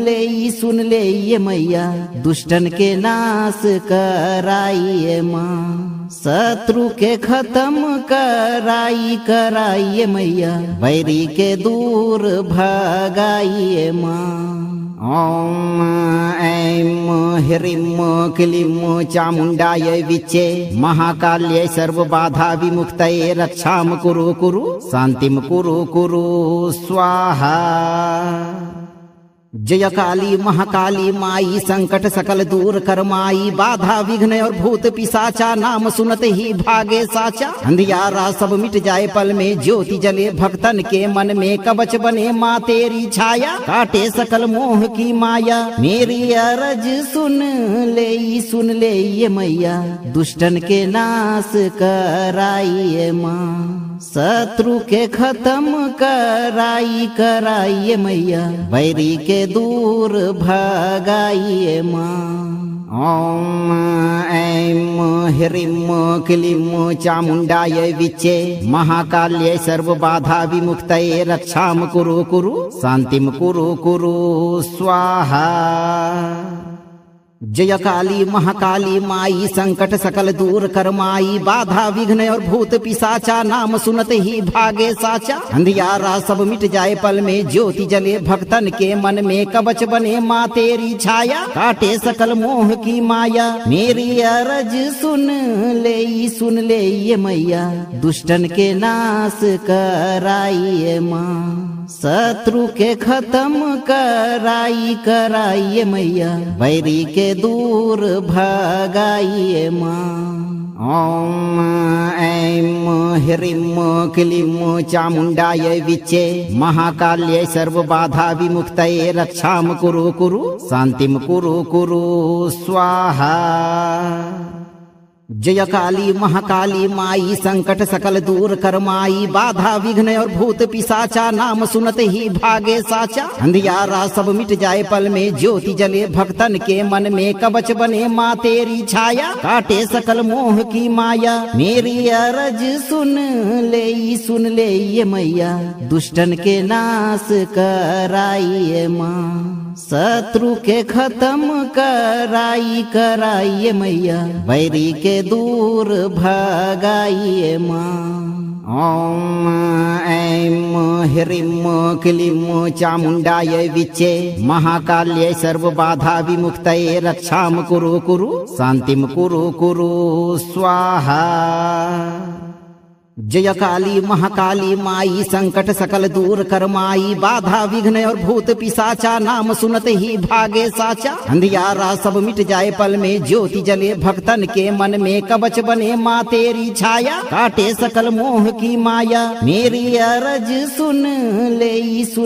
ले ये मैया दुष्टन के नाश कराइए माँ शत्रु के खत्म कराइए मैया बैरी के दूर भगाइए माँ ओम ऐं ह्रीं क्लीं चामुण्डायै विच्चे महाकाल्यै सर्वबाधा विमुक्तये रक्षां कुरु शान्तिं कुरु स्वाहा। जय काली महाकाली माई संकट सकल दूर कर माई बाधा विघ्न और भूत पिशाचा नाम सुनत ही भागे साचा अंधियारा सब मिट जाए पल में ज्योति जले भक्तन के मन में कवच बने माँ तेरी छाया काटे सकल मोह की माया मेरी अरज सुन ले ये मैया दुष्टन के नाश कराइए माँ शत्रु के खत्म कराइए मैया बैरी के दूर भगाइए माँ ओम ऐं ह्रीं क्लीं चामुण्डायै विच्चे महाकाल्यै सर्वबाधा विमुक्तये रक्षां कुरु शान्तिं कुरु स्वाहा। जय काली महाकाली माई संकट सकल दूर कर माई बाधा विघ्न और भूत पिशाचा नाम सुनत ही भागे साचा अंधियारा सब मिट जाए पल में ज्योति जले भक्तन के मन में कवच बने माँ तेरी छाया काटे सकल मोह की माया मेरी अरज सुन ले ये मैया दुष्टन के नाश कराइए माँ शत्रु के खत्म कराइए मैया बैरी के दूर भगाइए माँ ओम ऐं ह्रीं क्लीं चामुण्डायै विच्चे महाकाल्यै सर्वबाधा विमुक्तये रक्षां कुरु शान्तिं कुरु स्वाहा। जय काली महाकाली माई संकट सकल दूर कर माई बाधा विघ्न और भूत पिशाचा नाम सुनत ही भागे साचा अंधियारा सब मिट जाए पल में ज्योति जले भक्तन के मन में कवच बने माँ तेरी छाया काटे सकल मोह की माया मेरी अरज सुन ले ये मैया दुष्टन के नाश कराइए माँ शत्रु के खत्म कराइए मैया बैरी के दूर भगाइए माँ ओम ऐं ह्रीं क्लीं चामुण्डायै विच्चे महाकाल्यै सर्वबाधा विमुक्तये रक्षां कुरु शान्तिं कुरु स्वाहा। जय काली महाकाली माई संकट सकल दूर कर माई बाधा विघ्न और भूत पिशाचा नाम सुनत ही भागे साचा अंधियारा सब मिट जाए पल में ज्योति जले भक्तन के मन में कवच बने माँ तेरी छाया काटे सकल मोह की माया मेरी अरज सुन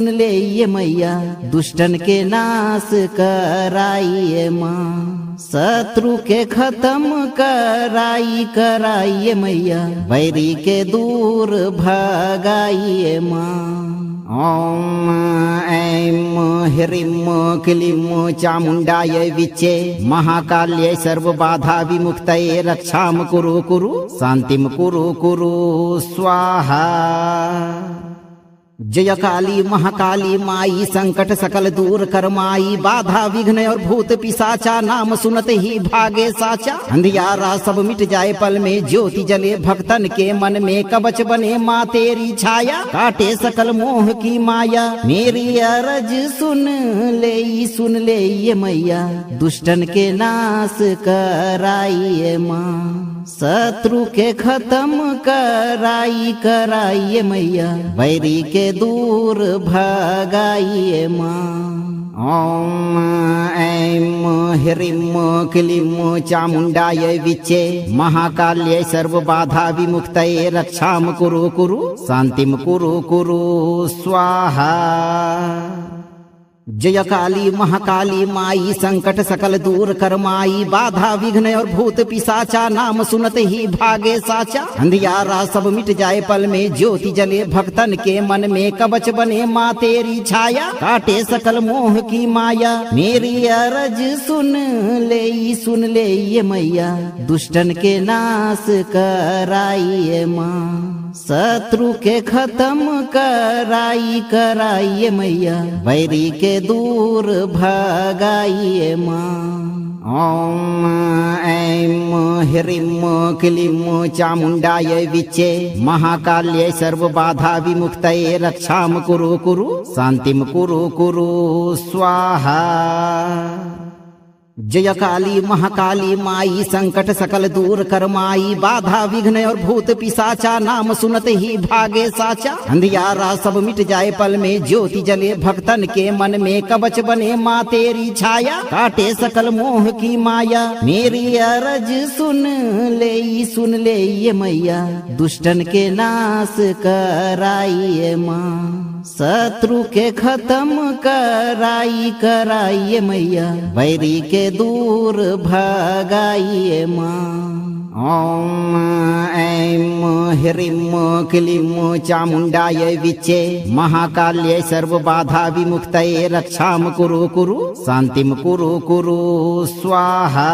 ले ये मैया दुष्टन के नाश कराइए माँ शत्रु के खत्म कराइए मैया बैरी के दूर भगाइए माँ ओम ऐं ह्रीं क्लीं चामुण्डायै विच्चे महाकाल्यै सर्वबाधा विमुक्तये रक्षां कुरु शान्तिं कुरु स्वाहा। जय काली महाकाली माई संकट सकल दूर कर माई बाधा विघ्न और भूत पिशाचा नाम सुनत ही भागे साचा अंधियारा सब मिट जाए पल में ज्योति जले भक्तन के मन में कवच बने माँ तेरी छाया काटे सकल मोह की माया मेरी अरज सुन ले ये मैया दुष्टन के नाश कराइए माँ शत्रु के खत्म कराइए मैया बैरी के दूर भगाइए माँ ओम ऐं ह्रीं क्लीं चामुण्डायै विच्चे महाकाल्यै सर्वबाधा विमुक्तये रक्षां कुरु शान्तिं कुरु स्वाहा। जय काली महाकाली माई संकट सकल दूर कर माई बाधा विघ्न और भूत पिशाचा नाम सुनत ही भागे साचा अंधियारा सब मिट जाए पल में ज्योति जले भक्तन के मन में कवच बने माँ तेरी छाया काटे सकल मोह की माया मेरी अरज सुन ले ये मैया दुष्टन के नाश कराइए माँ शत्रु के खत्म कराइए मैया बैरी के दूर भगाइए माँ ओम ऐं ह्रीं क्लीं चामुण्डायै विच्चे महाकाल्यै सर्वबाधा विमुक्तये रक्षां कुरु शान्तिं कुरु स्वाहा। जय काली महाकाली माई संकट सकल दूर कर माई बाधा विघ्न और भूत पिशाचा नाम सुनत ही भागे साचा अंधियारा सब मिट जाए पल में ज्योति जले भक्तन के मन में कवच बने माँ तेरी छाया काटे सकल मोह की माया मेरी अरज सुन ले ये मैया दुष्टन के नाश कराइए माँ शत्रु के खत्म कराइए मैया बैरी के दूर भगाइए माँ ओम ऐं ह्रीं क्लीं चामुण्डायै विच्चे महाकाल्यै सर्वबाधा विमुक्तये रक्षां कुरु शान्तिं कुरु स्वाहा।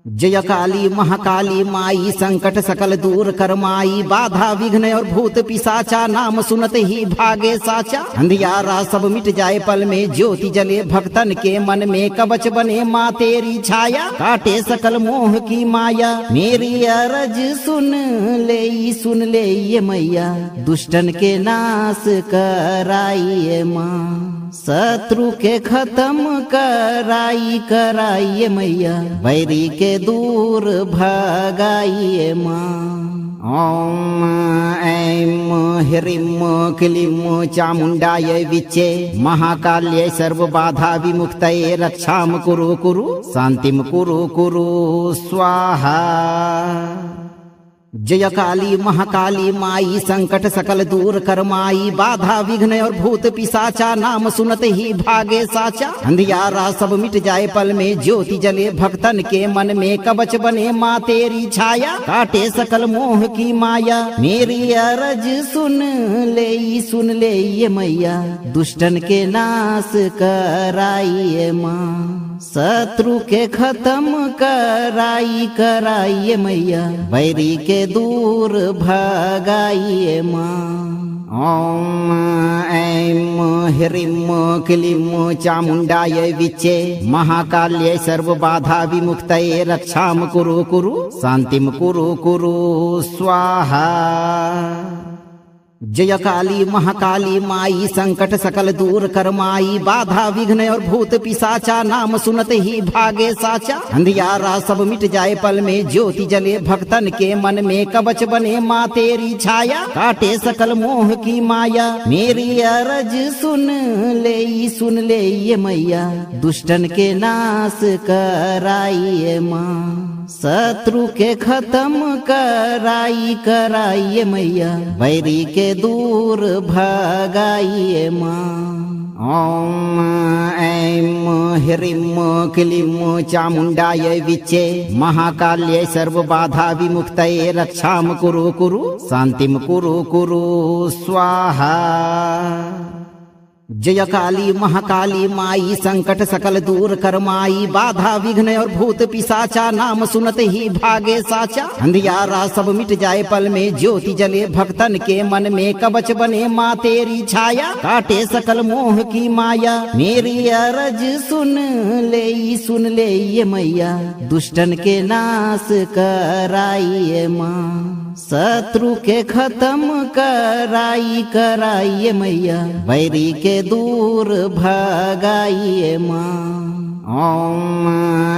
जय काली महाकाली माई संकट सकल दूर कर माई बाधा विघ्न और भूत पिशाचा नाम सुनत ही भागे साचा अंधियारा सब मिट जाए पल में ज्योति जले भक्तन के मन में कवच बने माँ तेरी छाया काटे सकल मोह की माया मेरी अरज सुन ले ये मैया दुष्टन के नाश कराइए माँ शत्रु के खत्म कराइए मैया बैरी के दूर भगाइए माँ ओम ऐं ह्रीं क्लीं चामुण्डायै विच्चे महाकाल्यै सर्वबाधा विमुक्तये रक्षां कुरु शान्तिं कुरु स्वाहा। जय काली महाकाली माई संकट सकल दूर कर माई बाधा विघ्न और भूत पिशाचा नाम सुनत ही भागे साचा अंधियारा सब मिट जाए पल में ज्योति जले भक्तन के मन में कवच बने माँ तेरी छाया काटे सकल मोह की माया मेरी अरज सुन ले ये मैया दुष्टन के नाश कराइए माँ शत्रु के खत्म कराइए मैया बैरी के दूर भगाइए माँ ओम ऐं ह्रीं क्लीं चामुण्डायै विच्चे महाकाल्यै सर्वबाधा विमुक्तये रक्षां कुरु शान्तिं कुरु स्वाहा। जय काली महाकाली माई संकट सकल दूर कर माई बाधा विघ्न और भूत पिशाचा नाम सुनत ही भागे साचा अंधियारा सब मिट जाए पल में ज्योति जले भक्तन के मन में कवच बने माँ तेरी छाया काटे सकल मोह की माया मेरी अरज सुन ले ये मैया दुष्टन के नाश कराइए माँ शत्रु के खत्म कराइए मैया बैरी के दूर भगाइए माँ ओम ऐं ह्रीं क्लीं चामुण्डायै विच्चे महाकाल्यै सर्वबाधा विमुक्तये रक्षां कुरु शान्तिं कुरु स्वाहा। जय काली महाकाली माई संकट सकल दूर कर माई बाधा विघ्न और भूत पिशाचा नाम सुनत ही भागे साचा अंधियारा सब मिट जाए पल में ज्योति जले भक्तन के मन में कवच बने माँ तेरी छाया काटे सकल मोह की माया मेरी अरज सुन ले ये मैया दुष्टन के नाश कराइए माँ शत्रु के खत्म कराइए मैया बैरी के दूर भगाइए माँ ओम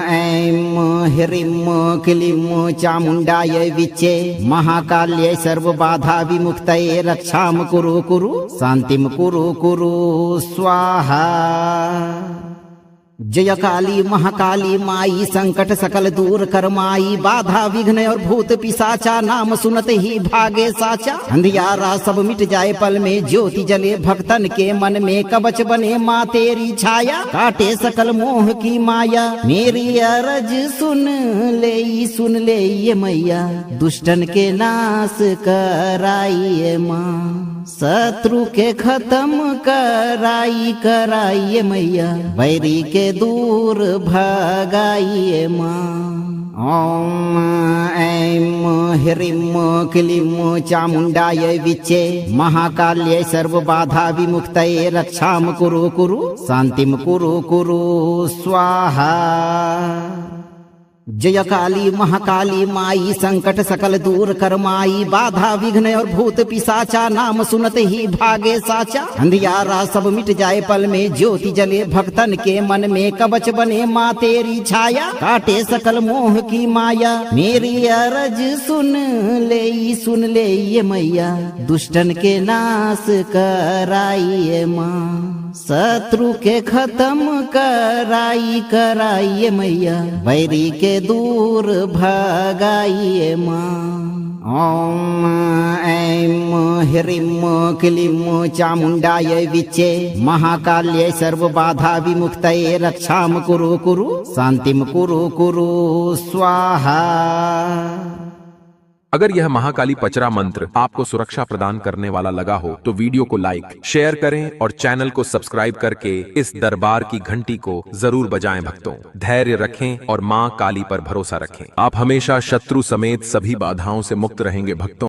ऐं ह्रीं क्लीं चामुण्डायै विच्चे महाकाल्यै सर्वबाधा विमुक्तये रक्षां कुरु शान्तिं कुरु स्वाहा। जय काली महाकाली माई संकट सकल दूर कर माई बाधा विघ्न और भूत पिशाचा नाम सुनत ही भागे साचा अंधियारा सब मिट जाए पल में ज्योति जले भक्तन के मन में कवच बने माँ तेरी छाया काटे सकल मोह की माया मेरी अरज सुन ले ये मैया दुष्टन के नाश कराइए माँ शत्रु के खत्म कराइए मैया बैरी के दूर भगाइए माँ ओम ऐं ह्रीं क्लीं चामुण्डायै विच्चे महाकाल्यै सर्वबाधा विमुक्तये रक्षां कुरु शान्तिं कुरु स्वाहा। जय काली महाकाली माई संकट सकल दूर कर माई बाधा विघ्न और भूत पिशाचा नाम सुनत ही भागे साचा अंधियारा सब मिट जाए पल में ज्योति जले भक्तन के मन में कवच बने माँ तेरी छाया काटे सकल मोह की माया मेरी अरज सुन ले ये मैया दुष्टन के नाश कराइए माँ शत्रु के खत्म कराइए मैया बैरी के दूर भगाइए माँ ओम ऐं ह्रीं क्लीं चामुण्डायै विच्चे महाकाल्यै सर्वबाधा विमुक्तये रक्षां कुरु शान्तिं कुरु स्वाहा। अगर यह महाकाली पचरा मंत्र आपको सुरक्षा प्रदान करने वाला लगा हो तो वीडियो को लाइक शेयर करें और चैनल को सब्सक्राइब करके इस दरबार की घंटी को जरूर बजाएं। भक्तों, धैर्य रखें और मां काली पर भरोसा रखें। आप हमेशा शत्रु समेत सभी बाधाओं से मुक्त रहेंगे। भक्तों।